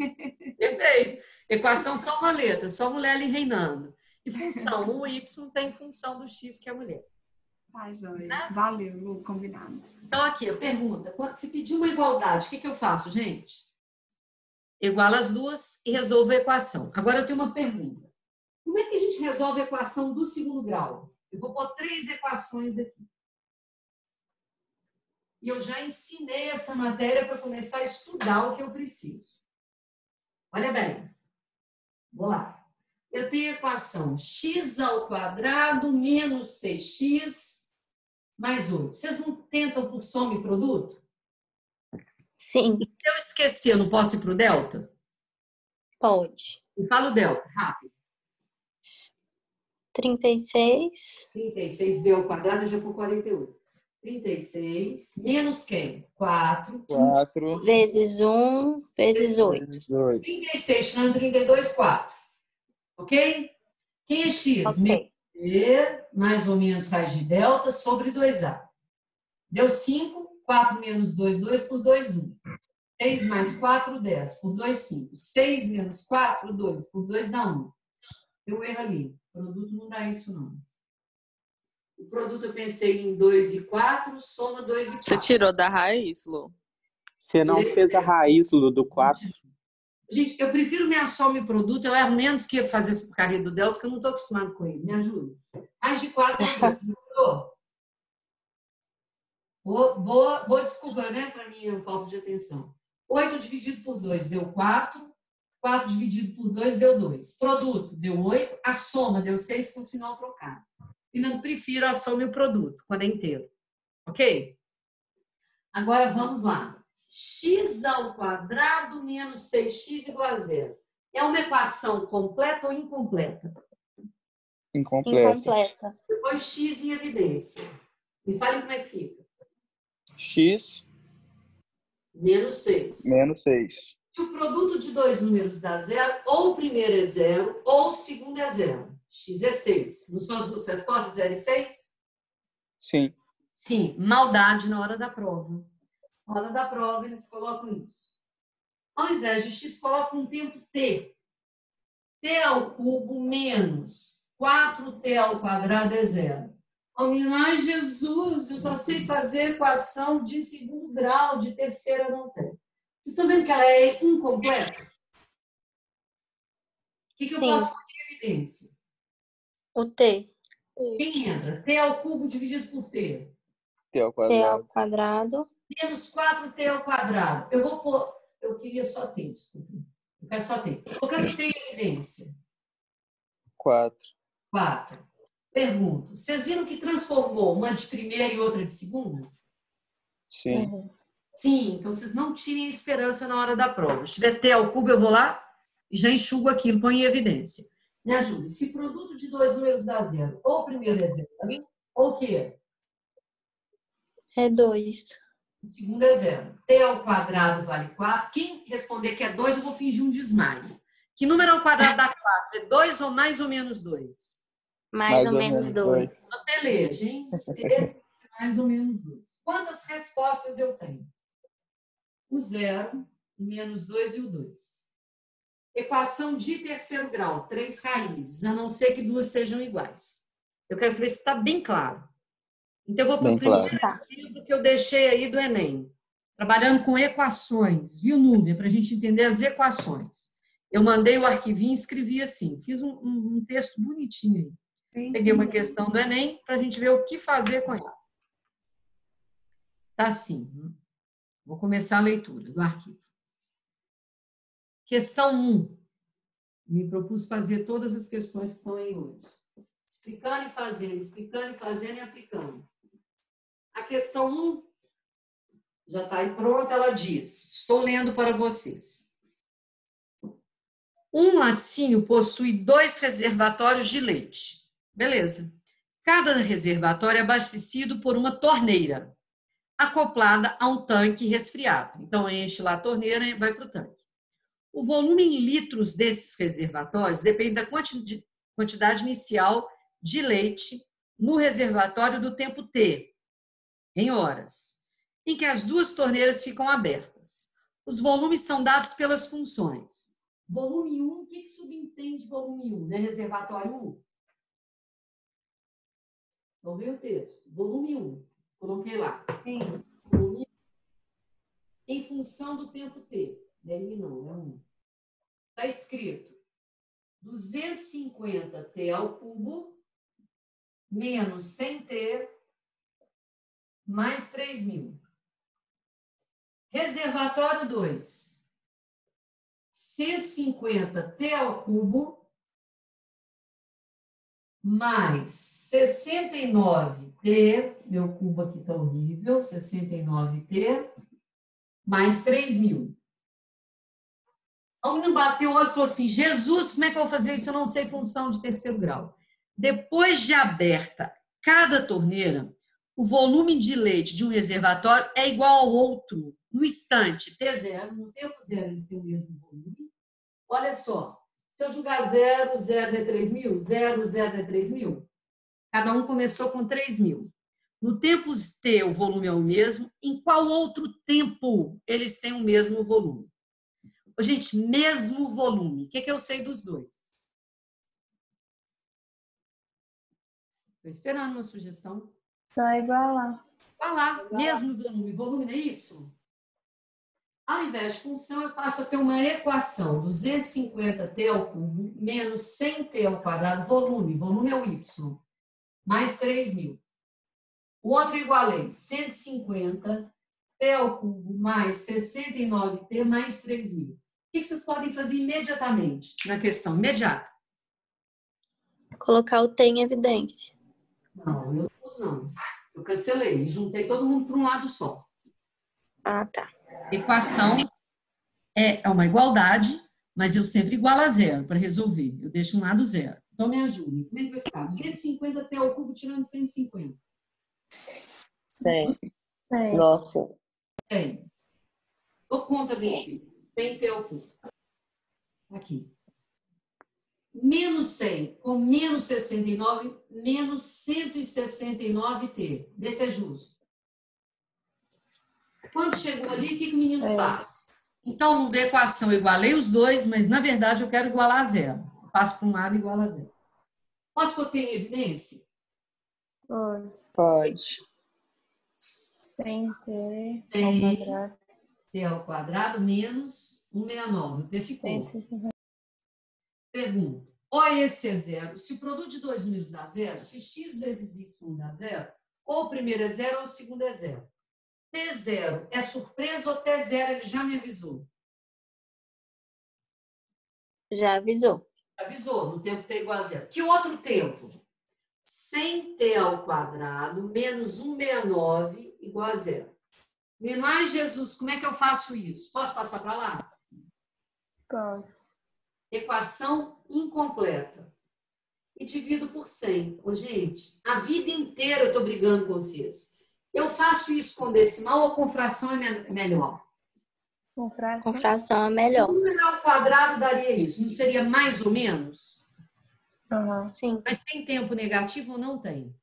Perfeito. Equação só uma letra, só mulher ali reinando. E função, o y tem função do x, que é a mulher. Tá, joia. Valeu, Lu, combinado. Então, aqui, a pergunta. Quando se pedir uma igualdade, o que eu faço, gente? Igualo as duas e resolvo a equação. Agora, eu tenho uma pergunta. Como é que a gente resolve a equação do segundo grau? Eu vou pôr 3 equações aqui. E eu já ensinei essa matéria para começar a estudar o que eu preciso. Olha bem. Vou lá. Eu tenho a equação x ao quadrado menos 6x mais 8. Vocês não tentam por soma e produto? Sim, Se eu esquecer, eu não posso ir para o delta? pode. Me fala o delta, rápido. 36 36b ao quadrado, eu já pôr 48. 36 menos quem? 4. 4 vezes 1 vezes 8. 2. 36 tirando 32, 4. Ok? Quem é x? Ok. Mais ou menos raiz de delta sobre 2a. Deu 5. 4 menos 2, 2 por 2, 1. 6 mais 4, 10. Por 2, 5. 6 menos 4, 2. Por 2 dá 1. Deu um erro ali. O produto não dá isso, não. O produto eu pensei em 2 e 4, soma 2 e 4. Você tirou da raiz, Lu? Você não fez a raiz, Lu, do 4? Gente, eu prefiro minha soma e produto, eu erro menos que fazer essa porcaria do delta, porque eu não estou acostumado com ele. Me ajuda. Mais de 4 é Boa desculpa, né? Para mim é falta de atenção. 8 dividido por 2 deu 4. 4 dividido por 2 deu 2. Produto deu 8. A soma deu 6 com sinal trocado. E não prefiro a soma e o produto, quando é inteiro. Ok? Agora vamos lá. X ao quadrado menos 6x igual a zero. É uma equação completa ou incompleta? Incompleta. Depois x em evidência. Me fale como é que fica. X Menos 6. menos 6. Se o produto de dois números dá zero, ou o primeiro é zero, ou o segundo é zero. X é 6. Não são as duas respostas, 0 e 6? Sim. Sim, maldade na hora da prova. Na hora da prova, eles colocam isso. Ao invés de x, colocam um tempo t. T ao cubo menos 4t ao quadrado é zero. Ai, Jesus, eu só sei fazer equação de segundo grau, de terceiro eu não tenho. Vocês estão vendo que ela é incompleta? O que eu posso pôr de evidência? O T. Quem entra? T ao cubo dividido por T. T ao T ao quadrado. quadrado. Menos 4T ao quadrado. Eu vou pôr... Eu queria só T, desculpa. Eu quero só T. Eu quero T em evidência. 4. 4. Pergunto. Vocês viram que transformou uma de primeira e outra de segunda? Sim. Sim. Então, vocês não tirem esperança na hora da prova. Se tiver T ao cubo, eu vou lá e já enxugo aquilo, põe em evidência. Me ajude. Se produto de dois números dá zero, ou o primeiro é zero, ou o quê? É 2. O segundo é zero. T ao quadrado vale 4. Quem responder que é 2, eu vou fingir um desmaio. Que número ao quadrado dá 4? É 2 ou mais ou menos 2? Mais ou menos 2. Peleja, hein? T mais ou menos 2. Quantas respostas eu tenho? O 0, o menos 2 e o 2. Equação de terceiro grau, 3 raízes, a não ser que duas sejam iguais. Eu quero saber se está bem claro. Então, eu vou para o primeiro exemplo que eu deixei aí do Enem. Trabalhando com equações, viu, Núbia? Para a gente entender as equações. Eu mandei o arquivinho e escrevi assim. Fiz um texto bonitinho aí. Peguei uma questão do Enem para a gente ver o que fazer com ela. Tá assim. Vou começar a leitura do arquivo. Questão 1. Me propus fazer todas as questões que estão aí hoje. Explicando e fazendo e aplicando. A questão 1 já está aí pronta, ela diz, estou lendo para vocês. Um laticínio possui 2 reservatórios de leite. Beleza. Cada reservatório é abastecido por uma torneira, acoplada a um tanque resfriado. Então, enche lá a torneira e vai para o tanque. O volume em litros desses reservatórios depende da quantidade inicial de leite no reservatório do tempo T, em horas, em que as duas torneiras ficam abertas. Os volumes são dados pelas funções. Volume 1, o que subentende volume 1? Né? Reservatório 1. Vamos ver o texto. Volume 1. Coloquei lá. Sim. Volume 1. Em função do tempo T. Daí não, é 1. Está escrito 250 T ao cubo menos 100 T mais 3.000. Reservatório 2. 150 T ao cubo mais 69 T, meu cubo aqui está horrível, 69 T, mais 3.000. O menino bateu o olho e falou assim, Jesus, como é que eu vou fazer isso? Eu não sei função de terceiro grau. Depois de aberta cada torneira, o volume de leite de um reservatório é igual ao outro no instante T0, no tempo zero eles têm o mesmo volume. Olha só, se eu jogar 0, 0 é 3.000, 0, 0 é 3.000, cada um começou com 3.000. No tempo T o volume é o mesmo, em qual outro tempo eles têm o mesmo volume? Gente, mesmo volume, o que eu sei dos dois? Estou esperando uma sugestão. Só igualar. Vai lá, mesmo volume. Volume não é Y? Ao invés de função, eu passo a ter uma equação. 250T ao cubo menos 100T ao quadrado, volume. Volume é o Y. Mais 3.000. O outro igualei. 150T ao cubo mais 69T mais 3.000. O que vocês podem fazer imediatamente na questão? Imediata. Colocar o T em evidência. Não, eu não pus não. Eu cancelei e juntei todo mundo para um lado só. Ah, tá. Equação é uma igualdade, mas eu sempre igualo a zero para resolver. Eu deixo um lado zero. Então, me ajudem. Como é que vai ficar? 250T ao cubo tirando 150. 100. 100. Nossa. 100. Dou conta, meu filho. 100T ao cubo. Aqui. Menos 100 com menos 69, menos 169T. Vê se é justo. Quando chegou ali, o que o menino faz? Então, na equação, eu igualei os dois, mas, na verdade, eu quero igualar a zero. Eu passo para um lado e igualo a zero. Posso botar em evidência? Pode. 100T 100 ao quadrado. T ao quadrado menos 169. O T ficou. Pergunta. Ou esse é zero. Se o produto de dois números dá zero, se x vezes y dá zero, ou o primeiro é zero ou o segundo é zero. T0 é surpresa ou T0 ele já me avisou? Já avisou. Avisou, no tempo T igual a zero. Que outro tempo? 100T ao quadrado menos 169 igual a zero. Ai, Jesus, como é que eu faço isso? Posso passar para lá? Pode. Equação incompleta. E divido por 100. Ô, gente, a vida inteira eu estou brigando com vocês. Eu faço isso com decimal ou com fração é melhor? Com fração. Com fração é melhor. 1 ao quadrado daria isso. Não seria mais ou menos? Sim. Mas tem tempo negativo ou não tem?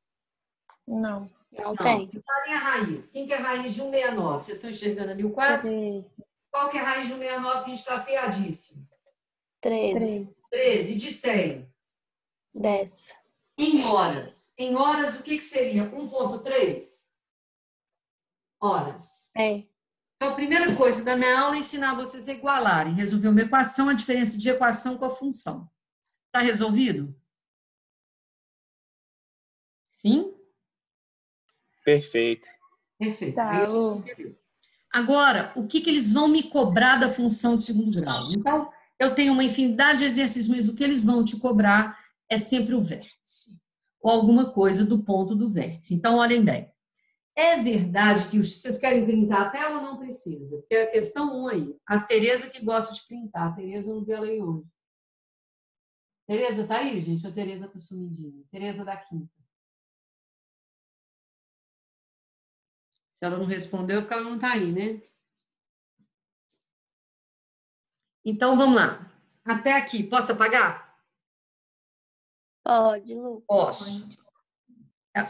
Não Não tem. E qual é a raiz? Quem que é a raiz de 169? Vocês estão enxergando ali o 4? Qual que é a raiz do 69 que a gente está afiadíssimo? 13. 13. De 100? 10. Em horas. Em horas, o que seria? 1,3 horas. É. Então, a primeira coisa da minha aula é ensinar vocês a igualarem, resolver uma equação, a diferença de equação com a função. Está resolvido? Sim? Perfeito. Perfeito. Tá, Aí a gente Lu. entendeu. Agora, o que eles vão me cobrar da função de segundo grau? Então, eu tenho uma infinidade de exercícios, mas o que eles vão te cobrar é sempre o vértice, ou alguma coisa do ponto do vértice. Então, olhem bem. É verdade que vocês querem printar a tela ou não precisa? Porque é a questão 1 aí. A Tereza que gosta de printar. A Tereza não vê ela aí onde. Tereza tá aí, gente? Ou a Tereza tá sumidinha? Tereza da quinta. Se ela não respondeu, é porque ela não tá aí, né? Então, vamos lá. Até aqui. Posso apagar? Pode, Lu. Posso.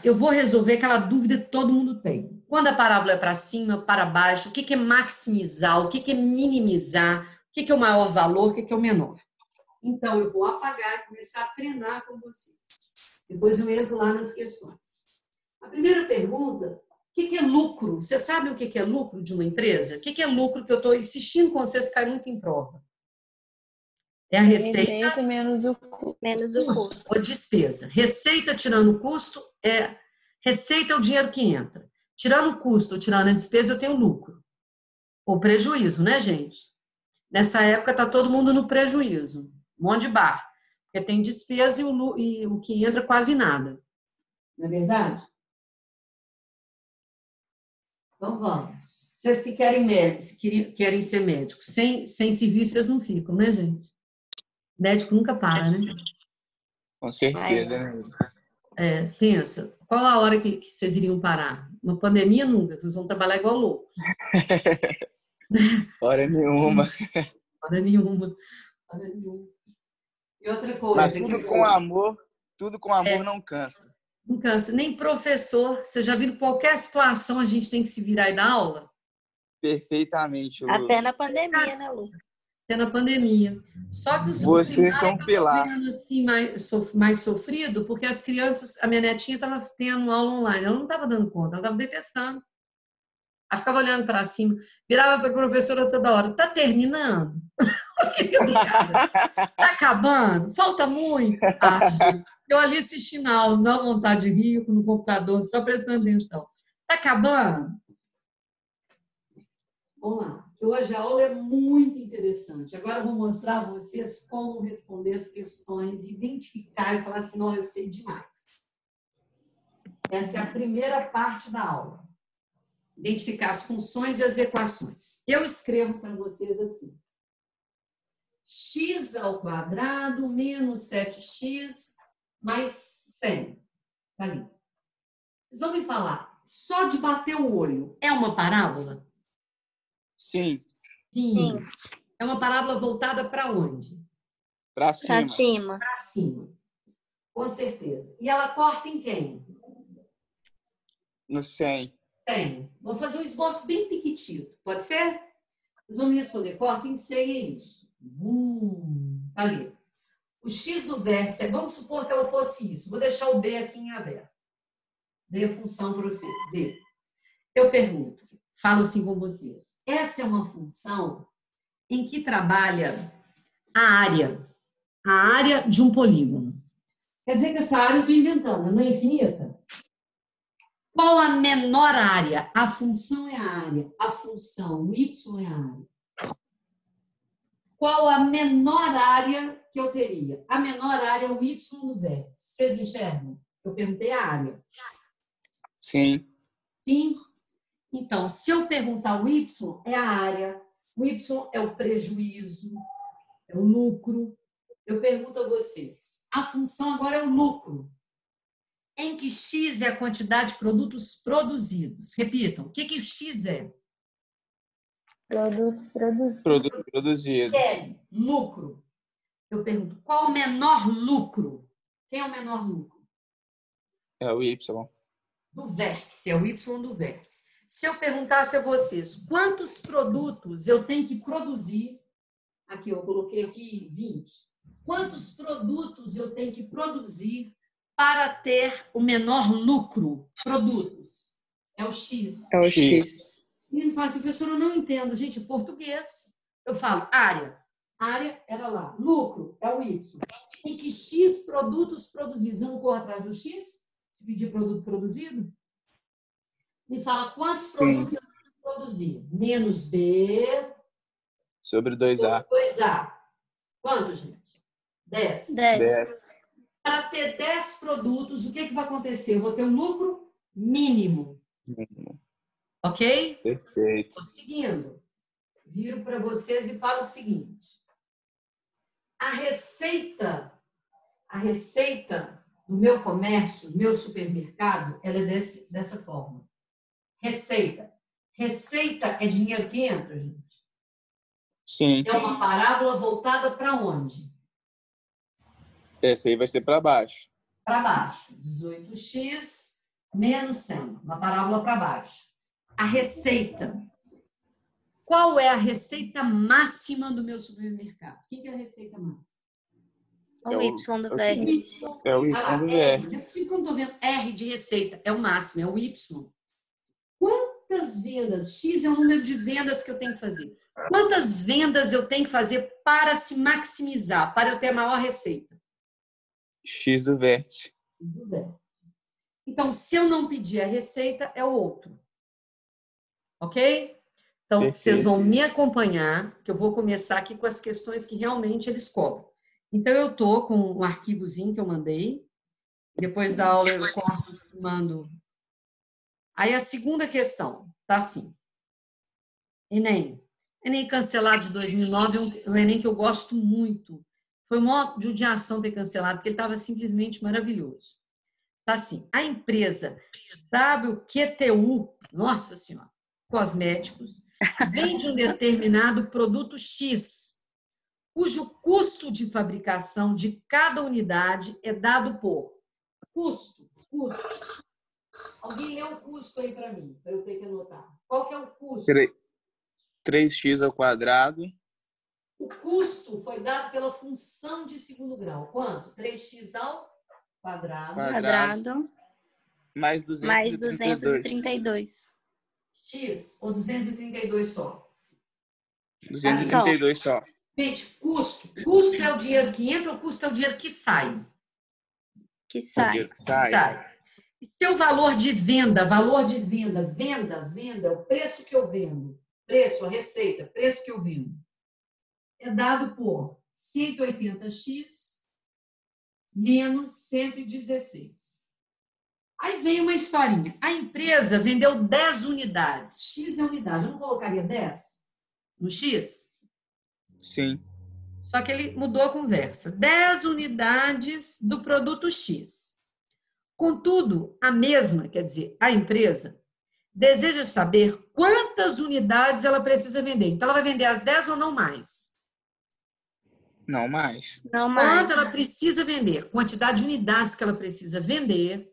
Eu vou resolver aquela dúvida que todo mundo tem. Quando a parábola é para cima, para baixo, o que é maximizar, o que é minimizar, o que é o maior valor, o que é o menor. Então, eu vou apagar e começar a treinar com vocês. Depois eu entro lá nas questões. A primeira pergunta, o que é lucro? Vocês sabem o que é lucro de uma empresa? O que é lucro que eu estou insistindo com vocês, cai muito em prova? É a receita Menos o custo. Menos o custo. ou despesa. Receita tirando o custo é... Receita é o dinheiro que entra. Tirando o custo ou tirando a despesa, eu tenho lucro. Ou prejuízo, né, gente? Nessa época está todo mundo no prejuízo. Um monte de bar. Porque tem despesa e o que entra quase nada. Não é verdade? Então vamos. Vocês que querem ser médicos, sem serviço vocês não ficam, né, gente? Médico nunca para, né? Com certeza, né? É, pensa, qual a hora que vocês iriam parar? Uma pandemia nunca, vocês vão trabalhar igual loucos. Hora nenhuma. Hora nenhuma. Hora nenhuma. E outra coisa. Mas tudo com amor não cansa. Não cansa. Nem professor. Vocês já viram qualquer situação a gente tem que se virar e dar aula? Perfeitamente, Lu. Até na pandemia, né, Lu? Até na pandemia. Só que os Vocês são eu tô pilar. vendo assim mais sofrido, porque as crianças, a minha netinha estava tendo aula online, ela não estava dando conta, ela estava detestando. Ela ficava olhando para cima, virava para a professora toda hora, tá terminando? Que educada. Tá acabando? Falta muito? Acho. Eu ali assistindo a aula, não vontade de rir no computador, só prestando atenção. Tá acabando? Vamos lá. Hoje a aula é muito interessante. Agora eu vou mostrar a vocês como responder as questões, identificar e falar assim, não, eu sei demais. Essa é a primeira parte da aula. Identificar as funções e as equações. Eu escrevo para vocês assim. X ao quadrado menos 7x mais 100. Tá ali. Vocês vão me falar, só de bater o olho, é uma parábola? Sim, Sim. É uma parábola voltada para onde? pra Pra cima. cima. Para cima. Com certeza. E ela corta em quem? No 100. 100. Vou fazer um esboço bem piquitito. Pode ser? Vocês vão me responder. Corta em 100 é isso. Ali. O x do vértice, vamos supor que ela fosse isso. Vou deixar o b aqui em aberto. Dei a função para vocês. B. Eu pergunto, falo assim com vocês. Essa é uma função em que trabalha a área de um polígono. Quer dizer que essa área eu estou inventando, não é infinita? Qual a menor área? A função é a área. A função, o y é a área. Qual a menor área que eu teria? A menor área é o y do vértice. Vocês enxergam? Eu perguntei a área. Sim. Sim? Então, se eu perguntar o y, é a área. O y é o prejuízo, é o lucro. Eu pergunto a vocês. A função agora é o lucro. Em que x é a quantidade de produtos produzidos? Repitam. O que o x é? Produtos produzidos. Produto produzido. L, lucro. Eu pergunto, qual o menor lucro? Quem é o menor lucro? É o Y. Do vértice, é o y do vértice. Se eu perguntasse a vocês quantos produtos eu tenho que produzir, aqui eu coloquei aqui 20. Quantos produtos eu tenho que produzir para ter o menor lucro? Produtos. É o X. É o X. E ele fala assim, professor, eu não entendo. Gente, português. Eu falo, área. Área era lá. Lucro é o Y. E que X produtos produzidos. Eu não corro atrás do X? Se pedir produto produzido? Me fala quantos produtos eu tenho que produzir. Menos B Sobre 2A. sobre 2A. Quanto, gente? 10. 10. Para ter 10 produtos, o que vai acontecer? Eu vou ter um lucro mínimo. Ok? Perfeito. Estou seguindo. Viro para vocês e falo o seguinte. A receita do meu comércio, do meu supermercado, ela é dessa forma. Receita. Receita é dinheiro que entra, gente? Sim. É uma parábola voltada para onde? Essa aí vai ser para baixo. Para baixo. 18x menos 100. Uma parábola para baixo. A receita. Qual é a receita máxima do meu supermercado? O que é a receita máxima? O Y do vértice. É o Y do vértice. Não é possível que eu não estou vendo R de receita. É o máximo, é o Y. Quantas vendas? X é o número de vendas que eu tenho que fazer. Quantas vendas eu tenho que fazer para se maximizar, para eu ter a maior receita? X do vértice. Do vértice. Então, se eu não pedir a receita, é o outro. Ok? Então, Perfeito. vocês vão me acompanhar, que eu vou começar aqui com as questões que realmente eles cobram. Então, eu estou com um arquivozinho que eu mandei. Depois da aula eu corto e mando. Aí a segunda questão tá assim. Enem. Enem cancelado de 2009 é um Enem que eu gosto muito. Foi uma judiação ter cancelado, porque ele estava simplesmente maravilhoso. Tá assim. A empresa WQTU, nossa senhora, cosméticos, vende um determinado produto X, cujo custo de fabricação de cada unidade é dado por custo. Alguém lê o custo aí para mim, para eu ter que anotar. Qual que é o custo? 3x ao quadrado. O custo foi dado pela função de segundo grau. Quanto? 3x ao quadrado. Quadrado. Mais 232. X ou 232 só? 232 só. Gente, custo. Custo é o dinheiro que entra ou custo é o dinheiro que sai? Que sai. Sai. E seu valor de venda, venda é o preço que eu vendo. Preço, a receita, preço que eu vendo. É dado por 180x menos 116. Aí vem uma historinha. A empresa vendeu 10 unidades. X é unidade. Eu não colocaria 10 no X? Sim. Só que ele mudou a conversa. 10 unidades do produto X. Contudo, a mesma, quer dizer, a empresa, deseja saber quantas unidades ela precisa vender. Então, ela vai vender as 10 ou não mais? Não mais. Não mais. Quanto ela precisa vender? Quantidade de unidades que ela precisa vender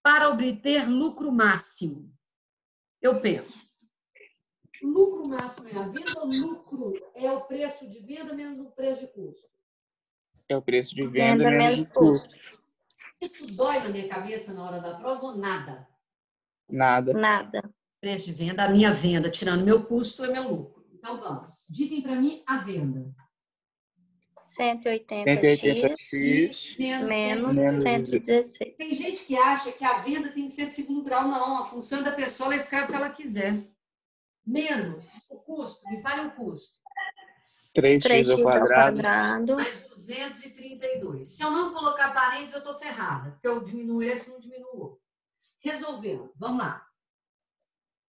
para obter lucro máximo. Eu penso, lucro máximo é a venda ou lucro é o preço de venda menos o preço de custo? É o preço de venda Venda menos menos o custo. Isso dói na minha cabeça na hora da prova ou nada? Nada. Nada. Preço de venda, a minha venda, tirando meu custo, é meu lucro. Então, vamos. Ditem para mim a venda. 180x menos 116. Tem gente que acha que a venda tem que ser de segundo grau. Não, a função da pessoa, ela escreve o que ela quiser. Menos o custo. Me fale o custo. 3x ao quadrado. Mais 232. Se eu não colocar parênteses, eu estou ferrada. Porque eu diminuo esse, não diminuo o outro. Resolvendo. Vamos lá.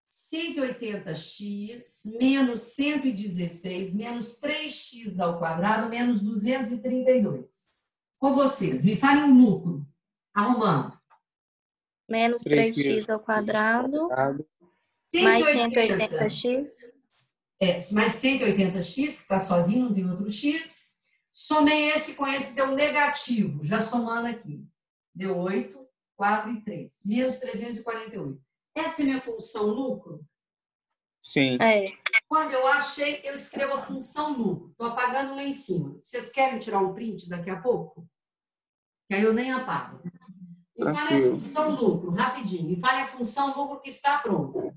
180x menos 116 menos 3x ao quadrado menos 232. Com vocês, me falem um lucro. Arrumando. Menos 3x ao quadrado. Mais 180x. Mais 180x, que está sozinho, não tem outro x. Somei esse com esse, deu negativo. Já somando aqui. Deu 8, 4 e 3. Menos 348. Essa é minha função lucro? Sim. É. Quando eu achei, eu escrevo a função lucro. Estou apagando lá em cima. Vocês querem tirar um print daqui a pouco? Que aí eu nem apago. Me fale a Tranquilo. função lucro, rapidinho. Me fale a função lucro que está pronta.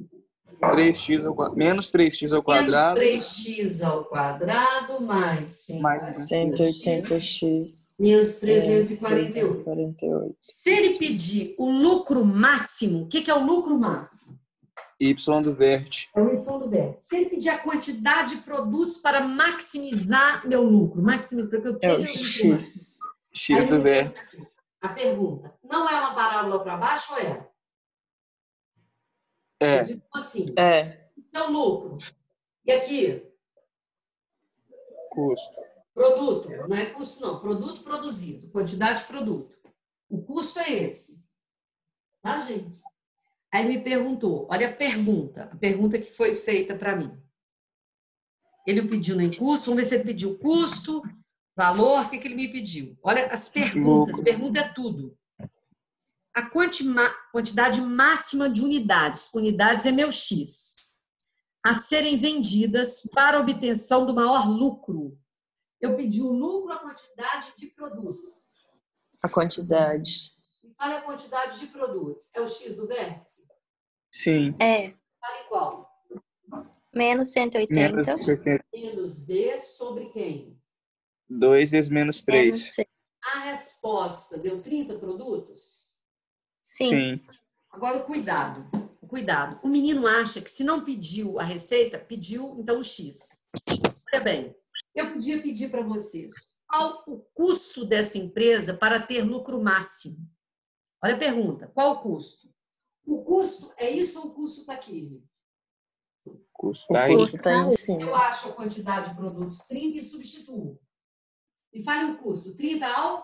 3x ao quadrado. Menos 3x ao Menos quadrado. 3x ao quadrado mais Mais 180x. menos 348. 348. Se ele pedir o lucro máximo, o que é o lucro máximo? Y do vértice. É o Y do vértice. Se ele pedir a quantidade de produtos para maximizar meu lucro, maximizar, porque eu É tenho o X. X do vértice. A pergunta, não é uma parábola para baixo ou é? É. Eu digo assim, É. então lucro. E aqui? Custo. Produto, não é custo não, produto produzido, quantidade de produto. O custo é esse. Tá, gente? Aí ele me perguntou, olha a pergunta que foi feita para mim. Ele pediu nem custo, vamos ver se ele pediu custo, valor, o que ele me pediu? Olha as perguntas, pergunta é tudo. A quantidade máxima de unidades, unidades é meu X, a serem vendidas para obtenção do maior lucro. Eu pedi o lucro, a quantidade de produtos. A quantidade. Fala a quantidade de produtos. É o X do vértice? Sim. É. Fala qual? Menos 180. Menos 70. Menos B sobre quem? 2 vezes menos 3. Menos 6. A resposta deu 30 produtos? Sim. Agora o cuidado. O menino acha que se não pediu a receita, pediu então o X. Olha bem, eu podia pedir para vocês qual o custo dessa empresa para ter lucro máximo. Olha a pergunta, qual o custo? O custo é isso ou o custo está aqui? O custo O tá aí. custo está em cima. Eu acho a quantidade de produtos 30 e substituo. E fale o custo, 30 ao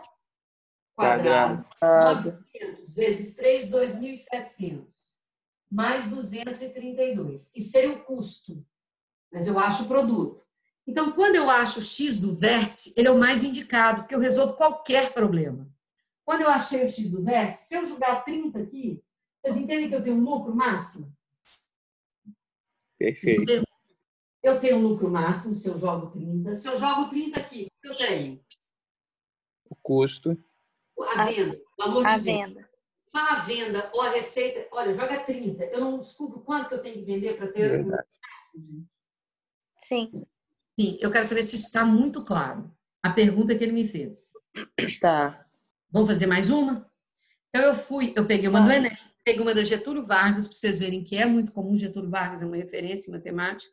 quadrado. 900 vezes 3, 2.700. Mais 232. Isso seria o custo. Mas eu acho o produto. Então, quando eu acho o X do vértice, ele é o mais indicado, porque eu resolvo qualquer problema. Quando eu achei o X do vértice, se eu jogar 30 aqui, vocês entendem que eu tenho um lucro máximo? Perfeito. Eu tenho um lucro máximo se eu jogo 30. Se eu jogo 30 aqui, o que eu tenho? O custo. A venda. O valor de A venda. venda. Fala a venda ou a receita. Olha, joga 30. Eu não descubro quanto que eu tenho que vender para ter o lucro máximo, gente. Sim. Sim, eu quero saber se isso está muito claro. A pergunta que ele me fez. Tá. Vamos fazer mais uma? Então, eu peguei uma do Enem, peguei uma da Getúlio Vargas, para vocês verem que é muito comum. Getúlio Vargas é uma referência em matemática.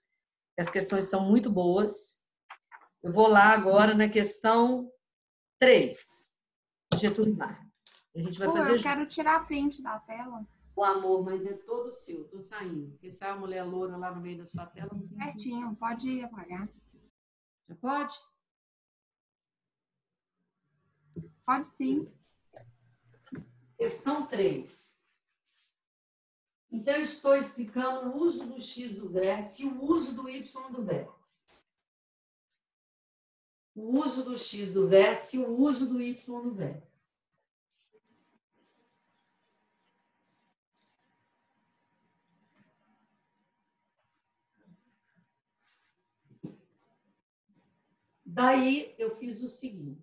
As questões são muito boas. Eu vou lá agora na questão 3, Getúlio Vargas. A gente vai fazer. Eu quero tirar print da tela. O amor, mas é todo seu. Tô saindo. Porque sai a mulher loura lá no meio da sua tela, não tem sentido. Certinho, pode apagar. Já pode? Pode sim. Questão 3. Então, eu estou explicando o uso do X do vértice e o uso do Y do vértice. O uso do X do vértice e o uso do Y do vértice. Daí, eu fiz o seguinte.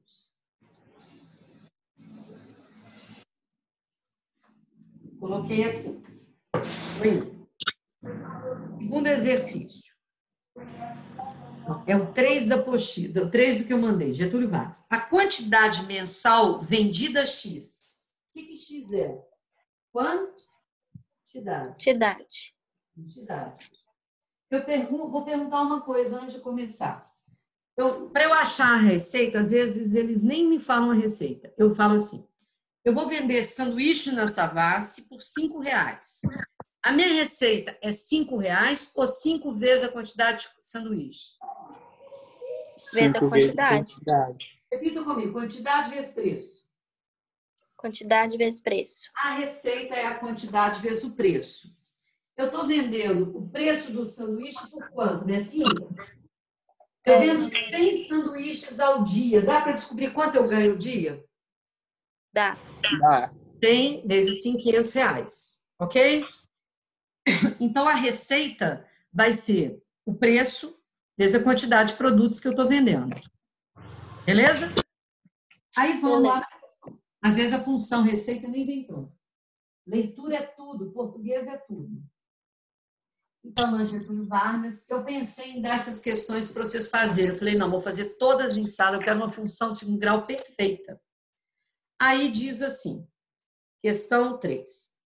Coloquei assim. Segundo exercício. É o 3 da apostila, o 3 do que eu mandei, Getúlio Vargas. A quantidade mensal vendida X. O que X é? Quantidade. Vou perguntar uma coisa antes de começar. Para eu achar a receita, às vezes eles nem me falam a receita. Eu falo assim, eu vou vender sanduíche na Savassi por R$5. A minha receita é R$5 ou 5 vezes a quantidade de sanduíche? Vezes a quantidade. Repita comigo, quantidade vezes preço. Quantidade vezes preço. A receita é a quantidade vezes o preço. Eu estou vendendo o preço do sanduíche por quanto? Né? 5. Eu vendo 100 sanduíches ao dia. Dá para descobrir quanto eu ganho ao dia? Dá. 100 vezes R$500. Ok? Então, a receita vai ser o preço vezes a quantidade de produtos que eu estou vendendo. Beleza? Aí vamos lá. Às vezes a função receita nem vem pronta. Leitura é tudo, português é tudo. Então, no Getúlio Vargas, eu pensei em dar essas questões para vocês fazerem. Eu falei, não, vou fazer todas em sala, eu quero uma função de segundo grau perfeita. Aí diz assim, questão 3.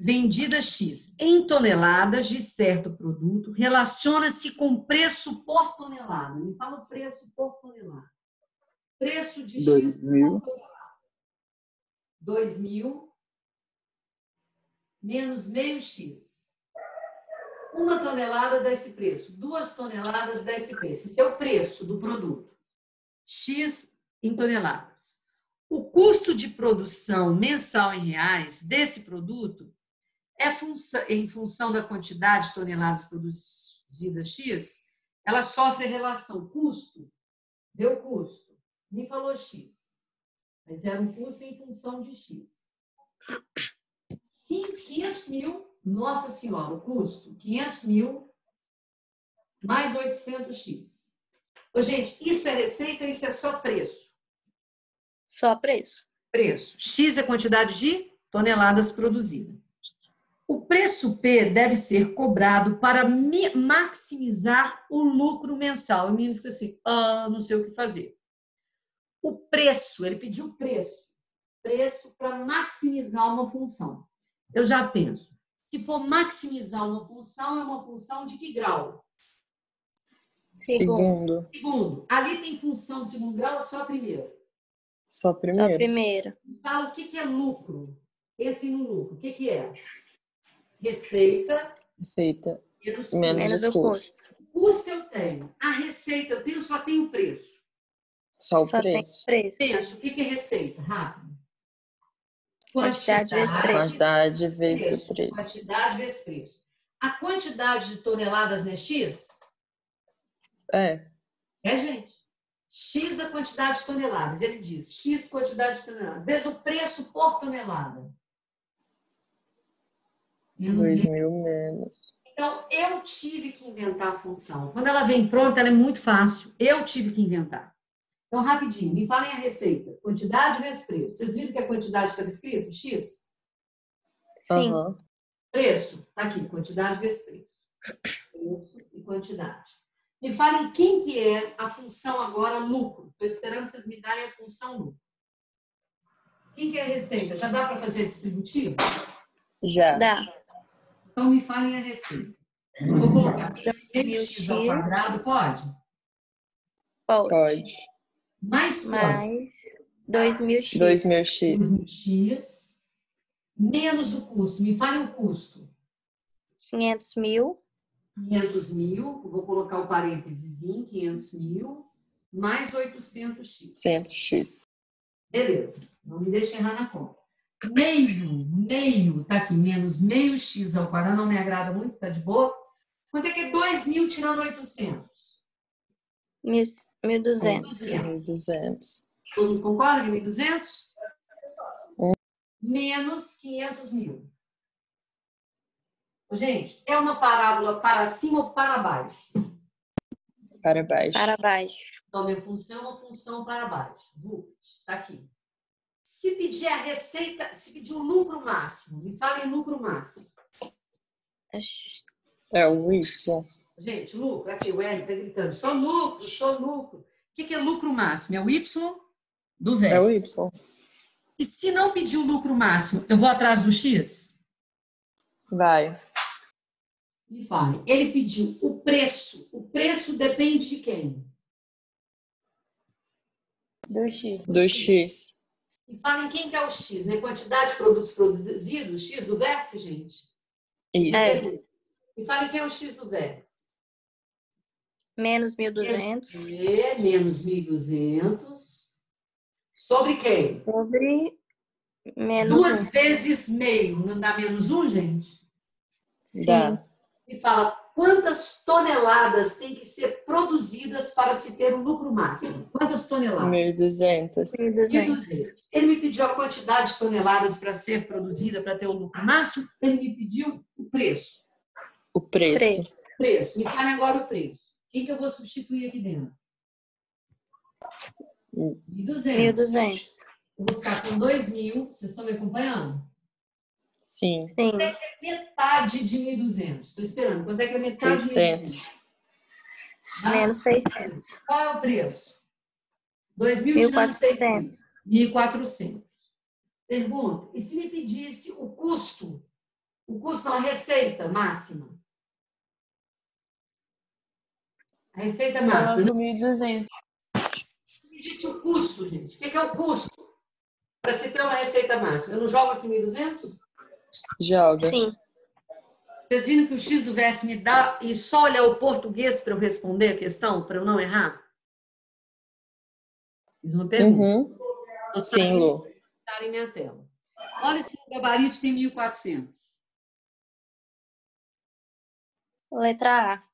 Vendida X em toneladas de certo produto relaciona-se com preço por tonelada. Me fala o preço por tonelada. Preço de X por tonelada. 2.000 menos meio X. 1 tonelada dá esse preço. 2 toneladas dá esse preço. Esse é o preço do produto. X em toneladas. O custo de produção mensal em reais desse produto em função da quantidade de toneladas produzidas X, ela sofre a relação custo, deu custo, nem falou X, mas era um custo em função de X. 500 mil, nossa senhora, o custo, 500 mil mais 800X. Ô, gente, isso é receita ou isso é só preço? Só preço. Preço. X é a quantidade de toneladas produzidas. O preço P deve ser cobrado para maximizar o lucro mensal. O menino fica assim, não sei o que fazer. O preço, ele pediu preço. Preço para maximizar uma função. Eu já penso, se for maximizar uma função, é uma função de que grau? Segundo. Segundo. Ali tem função de segundo grau ou só primeiro? Só primeiro. Só primeiro. Então, o que é lucro? Esse no lucro, o que é? Receita Menos o custo. O custo eu tenho. A receita eu tenho, só tenho o preço. Só o preço. Penso, o que é receita? Rápido. Quantidade vezes preço. Quantidade vezes o preço. Quantidade vezes preço. A quantidade de toneladas não é X? É, gente. X a quantidade de toneladas. Ele diz X quantidade de toneladas. Vezes o preço por tonelada. 2.000 menos. Então, eu tive que inventar a função. Quando ela vem pronta, ela é muito fácil. Eu tive que inventar. Então, rapidinho, me falem a receita. Quantidade vezes preço. Vocês viram que a quantidade estava escrito? X? Sim. Preço. Tá aqui, quantidade vezes preço. Preço e quantidade. Me falem quem que é a função agora lucro. Estou esperando vocês me darem a função lucro. Quem que é a receita? Já dá para fazer distributivo? Já. Dá. Então, me falem a receita. Vou colocar meio x ao quadrado, pode? Pode. Mais 2.000x. 2.000x. 2.000x menos o custo. Me falem o custo. 500 mil. 500 mil. Vou colocar o parênteses em 500 mil mais 800x. 100x. Beleza. Não me deixe errar na conta. Meio, tá aqui, menos meio x ao quadrado, não me agrada muito, tá de boa. Quanto é que é 2.000 tirando 800? 1.200. 1.200. Todo mundo concorda que é 1.200? Menos 500 mil. Gente, é uma parábola para cima ou para baixo? Para baixo. Para baixo. Então, minha função é uma função para baixo. Está aqui. Se pedir a receita, se pedir o lucro máximo, me falem lucro máximo. É o Y. Gente, lucro, aqui o R está gritando, só lucro, só lucro. O que é lucro máximo? É o Y do vértice. É o Y. E se não pedir o lucro máximo, eu vou atrás do X? Vai. Me falem, ele pediu o preço. O preço depende de quem? Do X. Me falem quem que é o X, né? Quantidade de produtos produzidos, X do vértice, gente? Isso. Me falem quem é o X do vértice. Menos 1.200. Menos 1.200. Sobre quem? Sobre menos 2 vezes meio. Não dá menos 1, gente? Sim. Dá. Me fala, Quantas toneladas tem que ser produzidas para se ter o lucro máximo? Quantas toneladas? 1.200. 1.200. Ele me pediu a quantidade de toneladas para ser produzida para ter o lucro máximo. Ele me pediu o preço. O preço. Preço. Me fale agora o preço. Quem que eu vou substituir aqui dentro? 1.200. 1.200. Eu vou ficar com 2.000. Vocês estão me acompanhando? Sim. Sim. Quanto é que é metade de 1.200? Estou esperando. Quanto é que é metade de 600. 1.200? Menos 600. Qual é o preço? 2.000 tirando 600. 1.400. Pergunta. E se me pedisse o custo? O custo não, a receita máxima. A receita máxima. Coloco 1.200. Se me pedisse o custo, gente. O que é o custo? Para se ter uma receita máxima. Eu não jogo aqui 1.200? Joga. Sim. Vocês viram que o X do verso me dá e só olhar o português para eu responder a questão, para eu não errar? Fiz uma pergunta. Uhum. Sim, Lu. Está em minha tela. Olha se o gabarito tem 1.400. Letra A.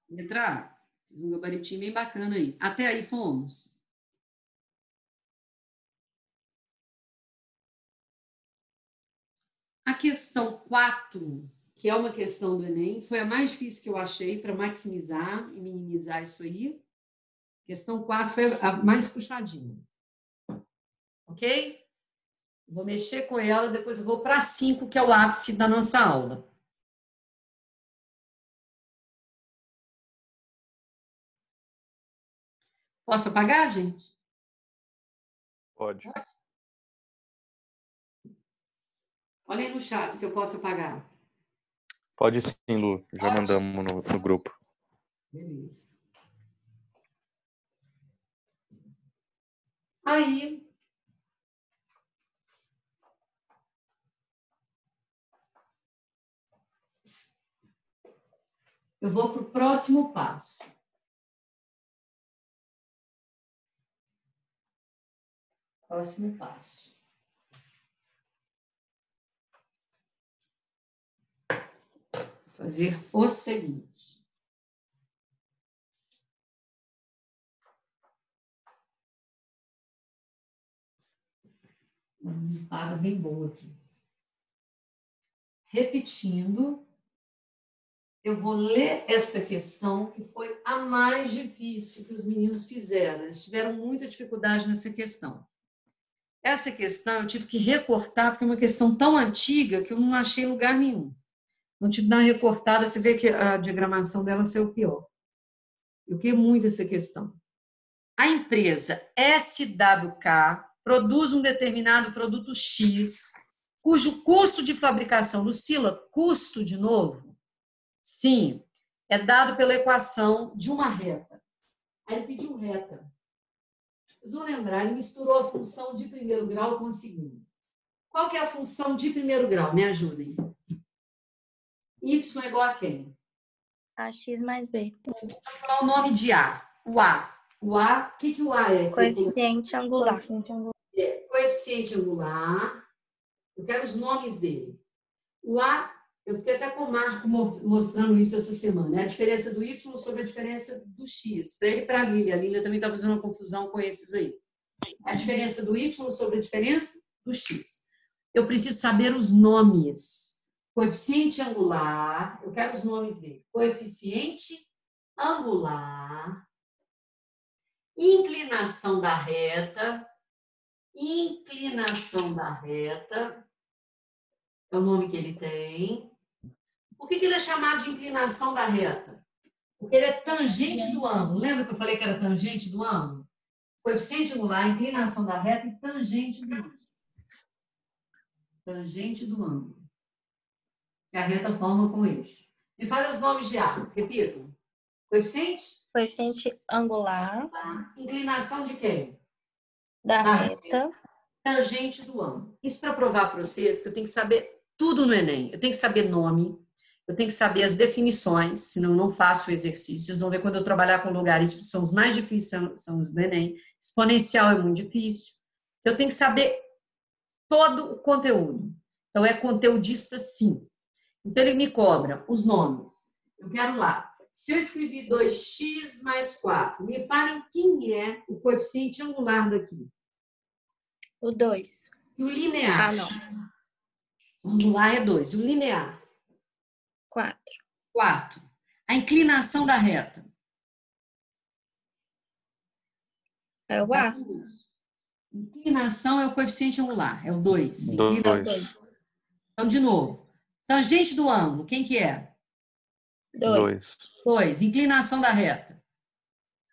Letra A. Fiz um gabaritinho bem bacana aí. Até aí fomos. A questão 4, que é uma questão do Enem, foi a mais difícil que eu achei para maximizar e minimizar isso aí. Questão 4 foi a mais puxadinha. Ok? Vou mexer com ela, depois eu vou para a 5, que é o ápice da nossa aula. Posso apagar, gente? Pode. Olha aí no chat se eu posso apagar. Pode sim, Lu. Já mandamos no grupo. Beleza. Aí, eu vou para o próximo passo. Próximo passo. Vou fazer o seguinte. Uma limpada bem boa aqui. Repetindo, eu vou ler esta questão, que foi a mais difícil que os meninos fizeram. Eles tiveram muita dificuldade nessa questão. Essa questão eu tive que recortar, porque é uma questão tão antiga que eu não achei lugar nenhum. Não tive que dar uma recortada, você vê que a diagramação dela saiu pior. Eu queria muito essa questão. A empresa SWK produz um determinado produto X, cujo custo de fabricação, Lucila, custo de novo? Sim, é dado pela equação de uma reta. Aí ele pediu reta. Vocês vão lembrar, ele misturou a função de primeiro grau com a segunda. Qual que é a função de primeiro grau? Me ajudem. Y é igual a quem? AX mais B. Vou falar o nome de A. O A. O A, o que o A é? Coeficiente angular. Coeficiente angular. Eu quero os nomes dele. O A, eu fiquei até com o Marco mostrando isso essa semana. É a diferença do Y sobre a diferença do X. Para ele e para a Lília. A Lília também está fazendo uma confusão com esses aí. A diferença do Y sobre a diferença do X. Eu preciso saber os nomes. Coeficiente angular, eu quero os nomes dele. Coeficiente angular, inclinação da reta, é o nome que ele tem. Por que ele é chamado de inclinação da reta? Porque ele é tangente do ângulo. Lembra que eu falei que era tangente do ângulo? Coeficiente angular, inclinação da reta e tangente do ângulo. Tangente do ângulo. Que a reta forma com eixo. Me fale os nomes de A. Repito. Coeficiente? Coeficiente angular. Inclinação de quem? Da reta. Tangente do ângulo. Isso para provar para vocês que eu tenho que saber tudo no Enem. Eu tenho que saber nome, eu tenho que saber as definições, senão eu não faço o exercício. Vocês vão ver quando eu trabalhar com logaritmos, são os mais difíceis, são os do Enem. Exponencial é muito difícil. Eu tenho que saber todo o conteúdo. Então, é conteudista, sim. Então, ele me cobra os nomes. Eu quero lá. Se eu escrevi 2x mais 4, me falem quem é o coeficiente angular daqui. O 2. E o linear? Ah, não. O angular é 2. E o linear? 4. 4. A inclinação da reta? É o A. Inclinação é o coeficiente angular, é o 2. 2. 2. Então, de novo. Tangente do ângulo, quem que é? 2. 2. Inclinação da reta?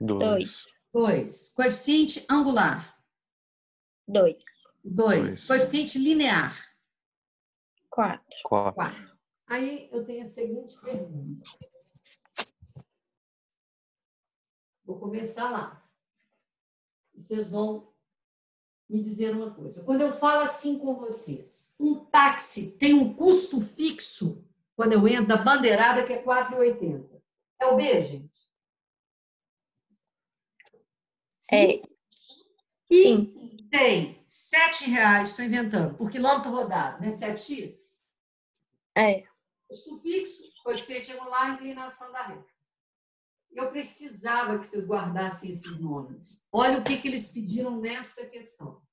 2. 2. Coeficiente angular? 2. 2. Coeficiente linear? 4. 4. Aí eu tenho a seguinte pergunta. Vou começar lá. E vocês vão me dizer uma coisa. Quando eu falo assim com vocês, um táxi tem um custo fixo quando eu entro da bandeirada que é R$ 4,80. É o B, gente? É. E Sim. tem R$ 7,00, estou inventando, por quilômetro rodado, né? 7x? É. Custo fixo, coeficiente angular, inclinação da reta. Eu precisava que vocês guardassem esses nomes. Olha o que eles pediram nesta questão.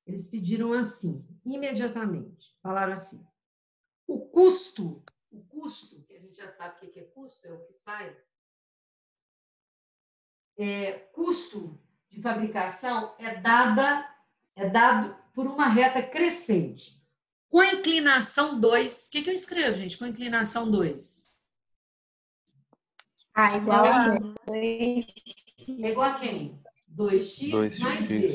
Eles pediram assim, imediatamente. Falaram assim. O custo, que a gente já sabe o que é custo, é o que sai. Custo de fabricação é dado por uma reta crescente. Com a inclinação 2, o que eu escrevo, gente? Com a inclinação 2? A igual a É igual a quem? 2x mais b.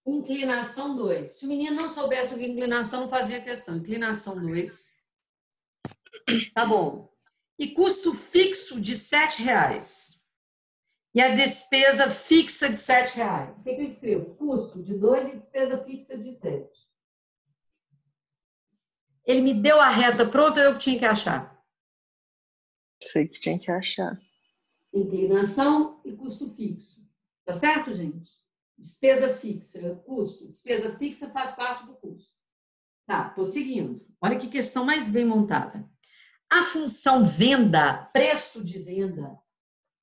Inclinação 2. Se o menino não soubesse o que é inclinação, não fazia questão. Inclinação 2. Tá bom. E custo fixo de R$ 7,00. E a despesa fixa de R$ 7,00. O que eu escrevo? Custo de 2 e despesa fixa de 7. Ele me deu a reta pronta, eu que tinha que achar. Sei que tinha que achar. Inclinação e custo fixo. Tá certo, gente? Despesa fixa, custo. Despesa fixa faz parte do custo. Tá, tô seguindo. Olha que questão mais bem montada. A função venda, preço de venda.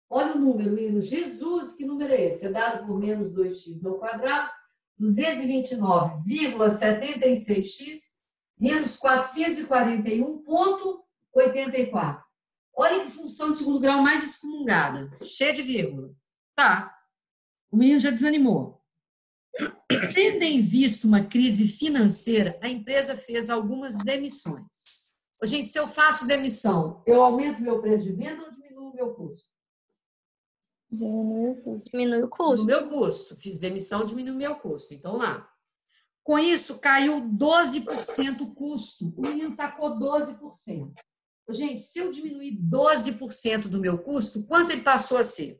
Olha o número, menino. Jesus, que número é esse? É dado por menos 2x ao quadrado, 229,76x, menos 441,84. Olha que função de segundo grau mais excomungada, cheia de vírgula. Tá. O menino já desanimou. Tendo em vista uma crise financeira, a empresa fez algumas demissões. Gente, se eu faço demissão, eu aumento meu preço de venda ou diminuo o meu custo? Diminui o custo. No meu custo. Fiz demissão, diminui o meu custo. Então, lá. Com isso, caiu 12% o custo. O menino tacou 12%. Gente, se eu diminuir 12% do meu custo, quanto ele passou a ser?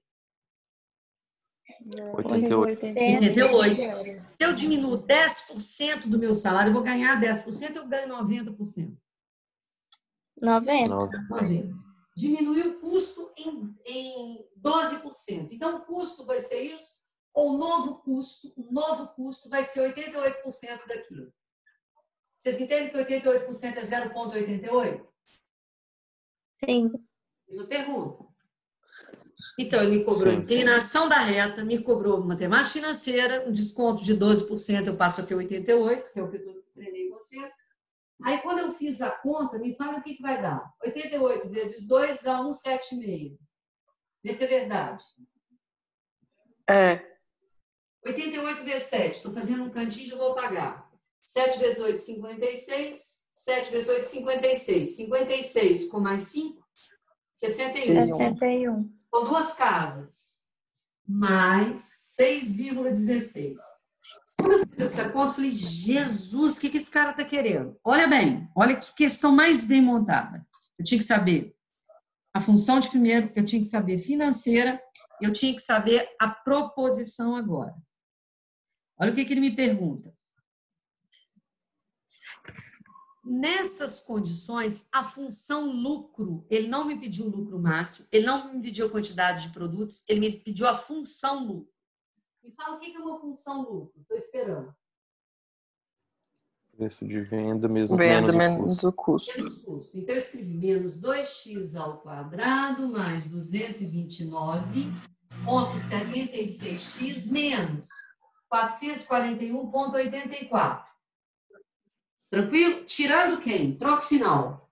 88. 88. Se eu diminuo 10% do meu salário, eu vou ganhar 10%, eu ganho 90%. 90. 90. Diminuir o custo em 12%. Então, o custo vai ser isso, ou o novo custo vai ser 88% daquilo. Vocês entendem que 88% é 0,88? Sim. Fiz uma pergunta. Então, ele me cobrou inclinação da reta, me cobrou matemática financeira, um desconto de 12%, eu passo a ter 88%, que é o que eu treinei com vocês. Aí, quando eu fiz a conta, me fala o que vai dar. 88 vezes 2 dá 1,75. Vê se é verdade. É. 88 vezes 7. Estou fazendo um cantinho, já vou pagar. 7 vezes 8, 56. 7 vezes 8, 56. 56 com mais 5, 61. 61. Com duas casas. Mais 6,16. Quando eu fiz essa conta, eu falei, Jesus, o que esse cara está querendo? Olha bem, olha que questão mais bem montada. Eu tinha que saber a função de primeiro, eu tinha que saber financeira, eu tinha que saber a proposição agora. Olha o que ele me pergunta. Nessas condições, a função lucro, ele não me pediu o lucro máximo, ele não me pediu a quantidade de produtos, ele me pediu a função lucro. Me fala o que é uma função lucro. Estou esperando. Preço de venda menos Venda o menos custo. o custo. Menos custo. Então, eu escrevi menos 2x ao quadrado mais 229,76x menos 441,84. Tranquilo? Tirando quem? Troca o sinal.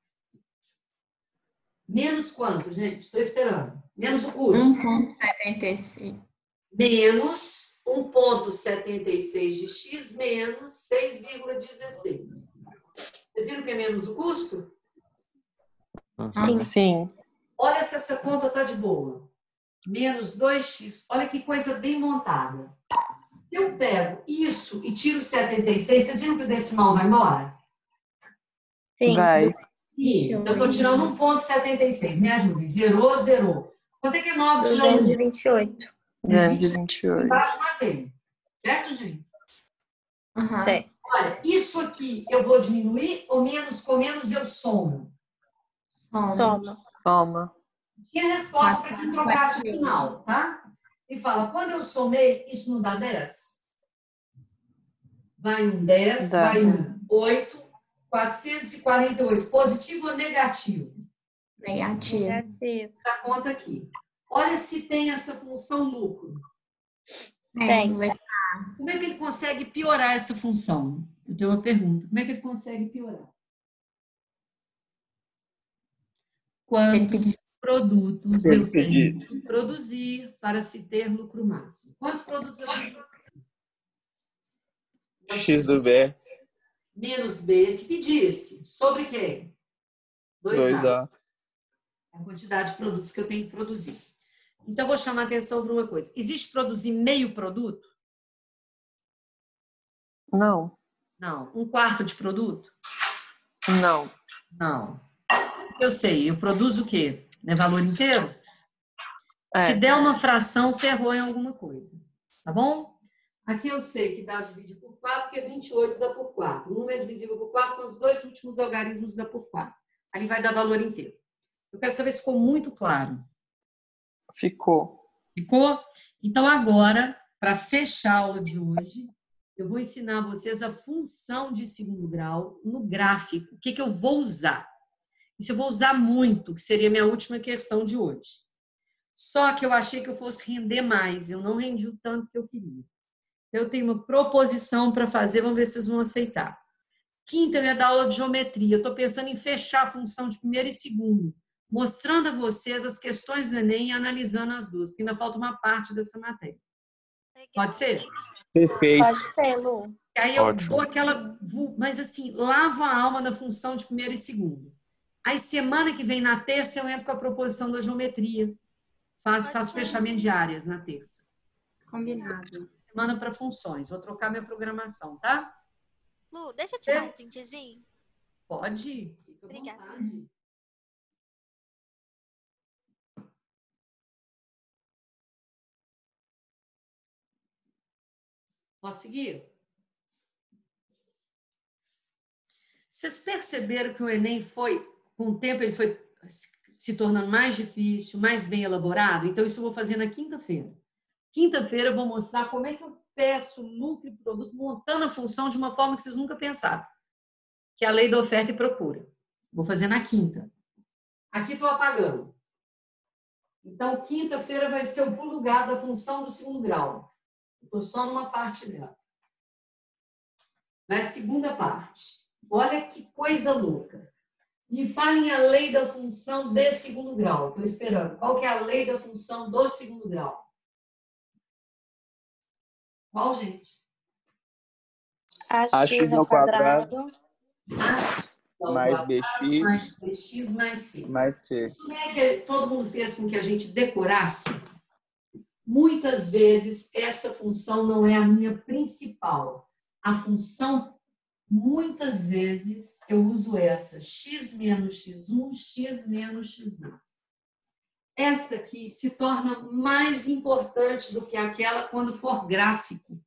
Menos quanto, gente? Estou esperando. Menos o custo. 1,76. Menos 1,76 de x menos 6,16. Vocês viram que é menos o custo? Sim. Sim. Olha se essa conta está de boa. Menos 2x. Olha que coisa bem montada. Eu pego isso e tiro 76. Vocês viram que o decimal vai embora? Sim. Vai. Então, eu estou tirando 1,76. Me ajude. Zerou, zerou. Quanto é que é 9 tirando 1? 228. 228. Embaixo matei. Certo, gente? Certo. Olha, isso aqui eu vou diminuir ou menos com menos eu somo? Soma. Toma. Tinha resposta para quem trocasse o sinal, tá? E fala, quando eu somei, isso não dá 10? Vai um 10, Dá. vai um 8, 448. Positivo ou negativo? Negativo. Negativo. Essa conta aqui. Olha se tem essa função lucro. Tem. Como é que ele consegue piorar essa função? Eu tenho uma pergunta. Como é que ele consegue piorar? Quantos produtos eu tenho que produzir para se ter lucro máximo? Quantos produtos eu tenho que produzir? X do B. Menos B, se pedisse. Sobre quem? 2A. 2A. É a quantidade de produtos que eu tenho que produzir. Então, eu vou chamar a atenção para uma coisa. Existe produzir meio produto? Não. Não. Um quarto de produto? Não. Não. Eu sei. Eu produzo o quê? Não é valor inteiro? Se É. der uma fração, você errou em alguma coisa. Tá bom? Aqui eu sei que dá dividir por 4, porque 28 dá por 4. O número é divisível por 4 quando os dois últimos algarismos dá por 4. Ali vai dar valor inteiro. Eu quero saber se ficou muito claro. Ficou. Ficou? Então, agora, para fechar a aula de hoje, eu vou ensinar vocês a função de segundo grau no gráfico. O que eu vou usar? Isso eu vou usar muito, que seria a minha última questão de hoje. Só que eu achei que eu fosse render mais. Eu não rendi o tanto que eu queria. Eu tenho uma proposição para fazer, vamos ver se vocês vão aceitar. Quinta, eu ia dar aula de geometria. Eu estou pensando em fechar a função de primeiro e segundo, mostrando a vocês as questões do Enem e analisando as duas, porque ainda falta uma parte dessa matéria. Pode ser? Perfeito. Pode ser, Lu. Aí eu Ótimo. dou aquela... Mas assim, lavo a alma na função de primeiro e segundo. Aí semana que vem, na terça, eu entro com a proposição da geometria. Faço fechamento de áreas na terça. Combinado. Semana para funções. Vou trocar minha programação, tá? Lu, deixa eu tirar um printzinho. Pode. Fica à Obrigada. vontade. Posso seguir? Vocês perceberam que o Enem foi, com o tempo, ele foi se tornando mais difícil, mais bem elaborado? Então, isso eu vou fazer na quinta-feira. Quinta-feira eu vou mostrar como é que eu peço lucro e produto, montando a função de uma forma que vocês nunca pensaram, que é a lei da oferta e procura. Vou fazer na quinta. Aqui estou apagando. Então, quinta-feira vai ser o pulo do gato da função do segundo grau. Estou só numa parte dela. Na segunda parte. Olha que coisa louca. Me falem a lei da função de segundo grau. Estou esperando. Qual que é a lei da função do segundo grau? Qual, gente? AX ao quadrado. Mais BX. Mais BX mais C. Mais C. Isso é que todo mundo fez com que a gente decorasse. Muitas vezes, essa função não é a minha principal. A função, muitas vezes, eu uso essa. X menos X1, X menos X2. Esta aqui se torna mais importante do que aquela quando for gráfico.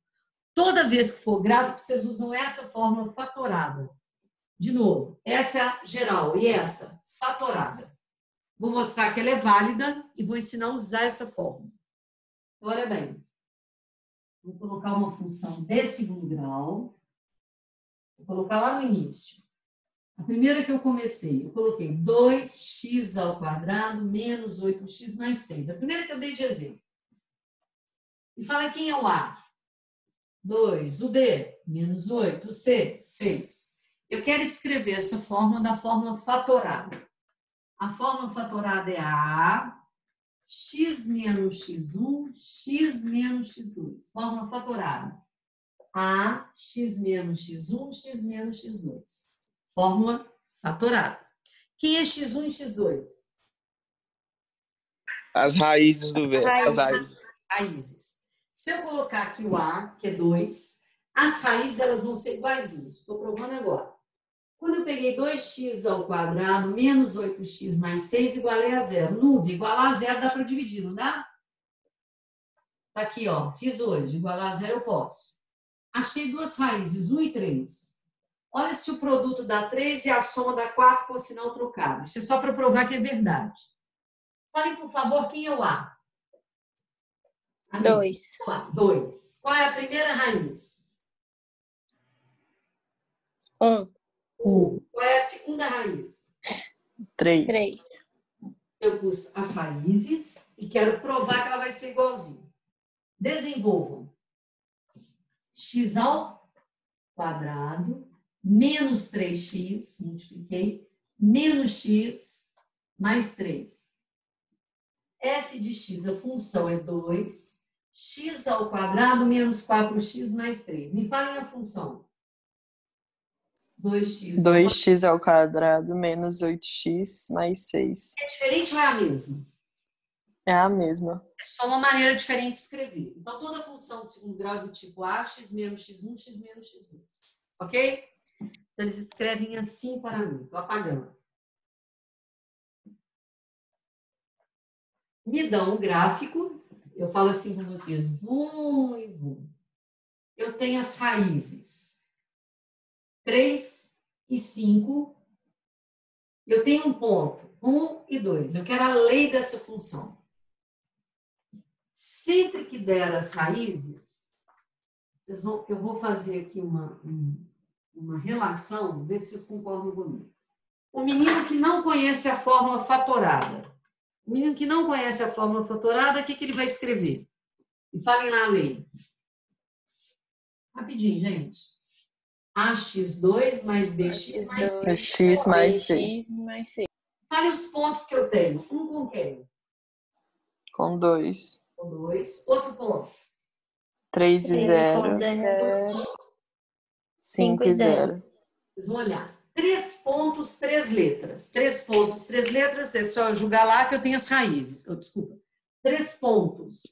Toda vez que for gráfico, vocês usam essa fórmula fatorada. De novo, essa é a geral e essa, fatorada. Vou mostrar que ela é válida e vou ensinar a usar essa fórmula. Olha bem. Vou colocar uma função de segundo grau. Vou colocar lá no início. A primeira que eu comecei, eu coloquei 2x ao quadrado menos 8x mais 6. A primeira que eu dei de exemplo. E fala quem é o A. 2. O B, menos 8. O C, 6. Eu quero escrever essa fórmula da fórmula fatorada. A fórmula fatorada é A, x menos x1, x menos x2. Fórmula fatorada. A, x menos x1, x menos x2. Fórmula fatorada. Quem é x1 e x2? As raízes do verbo. As raízes. Se eu colocar aqui o A, que é 2, as raízes elas vão ser iguaizinhas. Estou provando agora. Quando eu peguei 2x ao quadrado menos 8x mais 6, igualei a zero. Nube, igualar a zero dá para dividir, não dá? Tá aqui, ó. Fiz hoje. Igualar a zero eu posso. Achei duas raízes, 1 e 3. Olha se o produto dá 3 e a soma dá 4 com sinal trocado. Isso é só para provar que é verdade. Falem, por favor, quem é o A? 2. 2. Qual é a primeira raiz? 1. 1. Qual é a segunda raiz? 3. 3. Eu pus as raízes e quero provar que ela vai ser igualzinha. Desenvolvam. X ao quadrado menos 3x, multipliquei, menos x mais 3. F de x, a função é 2. X ao quadrado menos 4x mais 3. Me falem a função. 2x ao quadrado menos 8x mais 6. É diferente ou é a mesma? É a mesma. É só uma maneira diferente de escrever. Então, toda função de segundo grau é do tipo A, x menos x1, x menos x2. Ok? Então, eles escrevem assim para mim. Estou apagando. Me dão um gráfico. Eu falo assim com vocês. Vum e vum. Eu tenho as raízes 3 e 5. Eu tenho um ponto, 1 e 2. Eu quero a lei dessa função. Sempre que der as raízes, eu vou fazer aqui uma relação, ver se vocês concordam comigo. O menino que não conhece a fórmula fatorada. O menino que não conhece a fórmula fatorada, o que ele vai escrever? E falem lá a lei. Rapidinho, gente. AX2 mais BX mais C. X mais C. Fale os pontos que eu tenho. Um com quem? Com 2. Com 2. Outro ponto. 3 e 0. 5 e 0. Vocês vão olhar. 3 pontos, 3 letras. 3 pontos, 3 letras. É só jogar lá que eu tenho as raízes. Desculpa. 3 pontos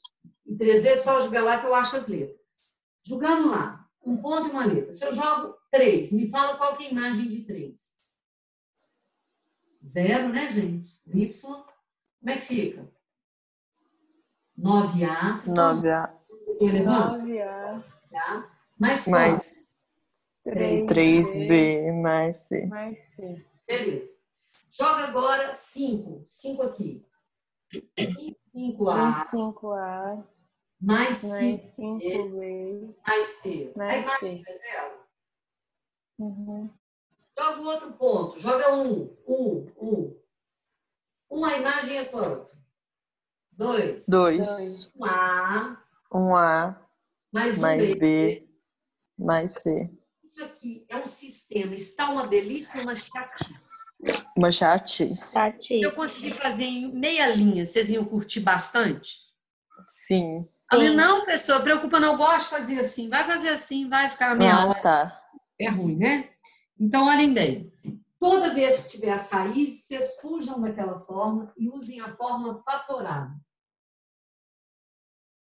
e 3 letras, é só jogar lá que eu acho as letras. Jogando lá. Um ponto e uma letra. Se eu jogo 3, me fala qual que é a imagem de 3. 0, né, gente? Y. Como é que fica? 9A. 9A. Estou elevando? 9A. Tá? Mais Mais 3B mais C. Mais C. Beleza. Joga agora 5. 5 aqui. 5A. 5A. Mais 5. 5B. Mais C. A Mais imagem C. é 0. Uhum. Joga o outro ponto. Joga 1. 1, a imagem é quanto? 2. 2. 1A. 1A Mais mais B mais C. Isso aqui é um sistema. Está uma delícia ou uma chatice? Uma chatice. Se eu conseguir fazer em meia linha, vocês iam curtir bastante? Sim. Não, professor, preocupa não, eu gosto de fazer assim. Vai fazer assim, vai ficar na meia hora. Tá. É ruim, né? Então, olhem bem. Toda vez que tiver as raízes, vocês fujam daquela forma e usem a fórmula fatorada.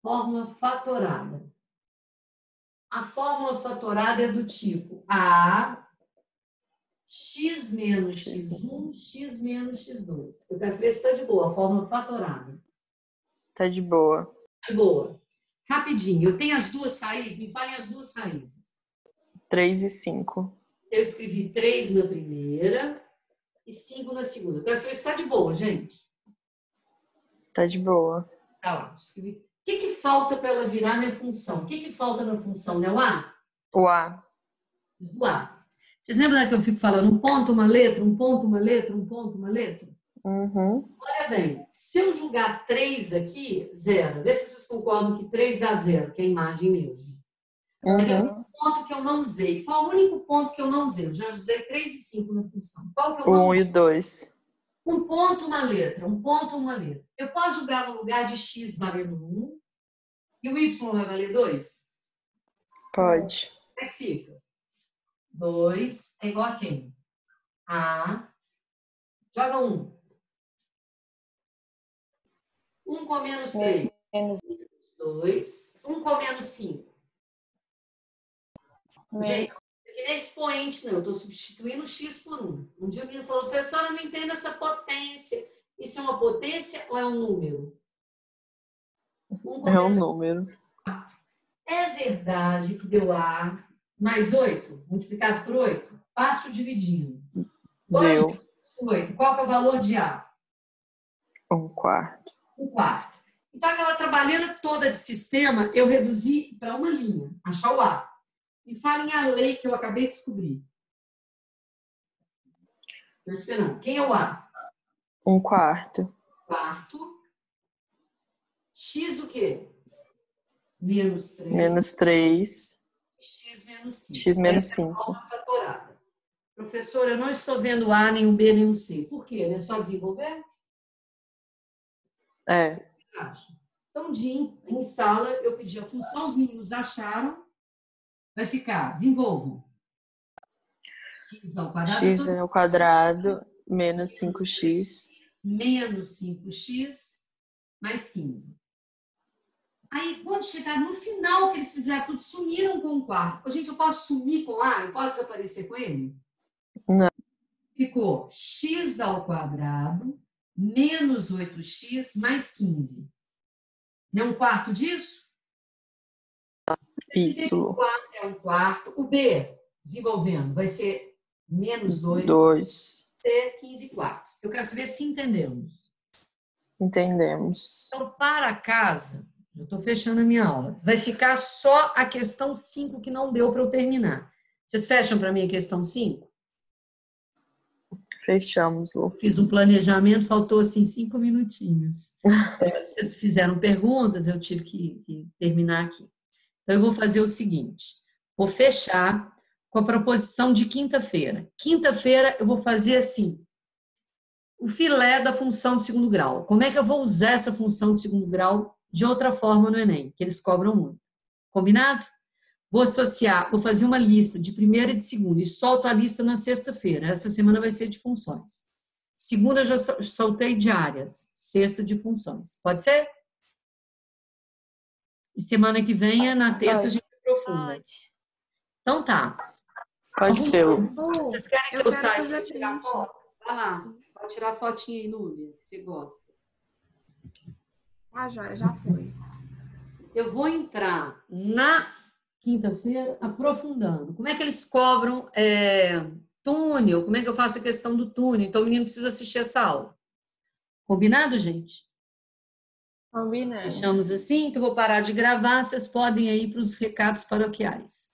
Fórmula fatorada. A fórmula fatorada é do tipo A, x menos x1, x menos x2. Eu quero saber se está de boa, a fórmula fatorada. Tá de boa. De boa. Rapidinho, eu tenho as duas raízes, me falem as duas raízes. 3 e 5. Eu escrevi 3 na primeira e 5 na segunda. Eu quero saber se está de boa, gente. Tá de boa. Tá lá, escrevi. O que falta para ela virar minha função? O que falta na função, né? O A? O A. O A. Vocês lembram que eu fico falando um ponto, uma letra, um ponto, uma letra, um ponto, uma letra? Uhum. Olha bem, se eu jogar 3 aqui, 0. Vê se vocês concordam que 3 dá 0, que é a imagem mesmo. Mas eu tenho um ponto que eu não usei. Qual é o único ponto que eu não usei? Eu já usei 3 e 5 na função. Qual que eu não 1 usei? e 2. Um ponto, uma letra. Um ponto, uma letra. Eu posso jogar no lugar de x valendo 1 e o y vai valer 2? Pode. Como é que fica? 2 é igual a quem? A. Joga 1. 1 com menos 3. Menos 2. 1 com menos 5. Gente, aqui nesse expoente, não. Eu estou substituindo x por 1. Um dia o menino falou, professora, eu não entendo essa potência. Isso é uma potência ou é um número? 1 com É um menos número. 4. É verdade que deu A mais 8, multiplicado por 8? Passo dividindo. Deu 8. Qual que é o valor de A? 1/4. 1/4. Então, aquela trabalheira toda de sistema, eu reduzi para uma linha, achar o A. Me falem a lei que eu acabei de descobrir. Estou esperando. Quem é o A? 1/4. Quarto. X o quê? Menos 3. Menos 3. X menos 5. X menos Essa é a 5. forma fatorada. Professora, eu não estou vendo A, nem o B, nem o C. Por quê? Não é só desenvolver? É. Então, em sala, eu pedi a função, os meninos acharam, vai ficar, desenvolvam. X ao quadrado. X ao quadrado menos 5x. Menos 5x mais 15. Aí, quando chegar no final que eles fizeram tudo, sumiram com o quarto. Gente, eu posso sumir com A? Eu posso desaparecer com ele? Não. Ficou x ao quadrado menos 8x mais 15. Não é um quarto disso? Isso. É um quarto. O B, desenvolvendo, vai ser menos 2. 2. C, 15/4. Eu quero saber se entendemos. Entendemos. Então, para casa, eu estou fechando a minha aula. Vai ficar só a questão 5 que não deu para eu terminar. Vocês fecham para mim a questão 5? Fechamos, Lu. Fiz um planejamento, faltou assim 5 minutinhos. Vocês fizeram perguntas, eu tive que terminar aqui. Então, eu vou fazer o seguinte. Vou fechar com a proposição de quinta-feira. Quinta-feira eu vou fazer assim, o filé da função de segundo grau. Como é que eu vou usar essa função de segundo grau de outra forma no Enem? Que eles cobram muito. Combinado? Vou associar, vou fazer uma lista de primeira e de segunda e solto a lista na sexta-feira. Essa semana vai ser de funções. Segunda eu já soltei de áreas. Sexta de funções. Pode ser? E semana que vem, na terça, a gente aprofunda. Pode. Então tá. Pode ser, Lu. Vocês querem que eu quero saia fazer para tirar foto? Vai lá. Pode tirar a fotinha aí, Núbia, que você gosta. Ah, já foi. Eu vou entrar na quinta-feira aprofundando. Como é que eles cobram túnel? Como é que eu faço a questão do túnel? Então, o menino precisa assistir essa aula. Combinado, gente? Combinado. Deixamos assim, então vou parar de gravar. Vocês podem ir para os recados paroquiais.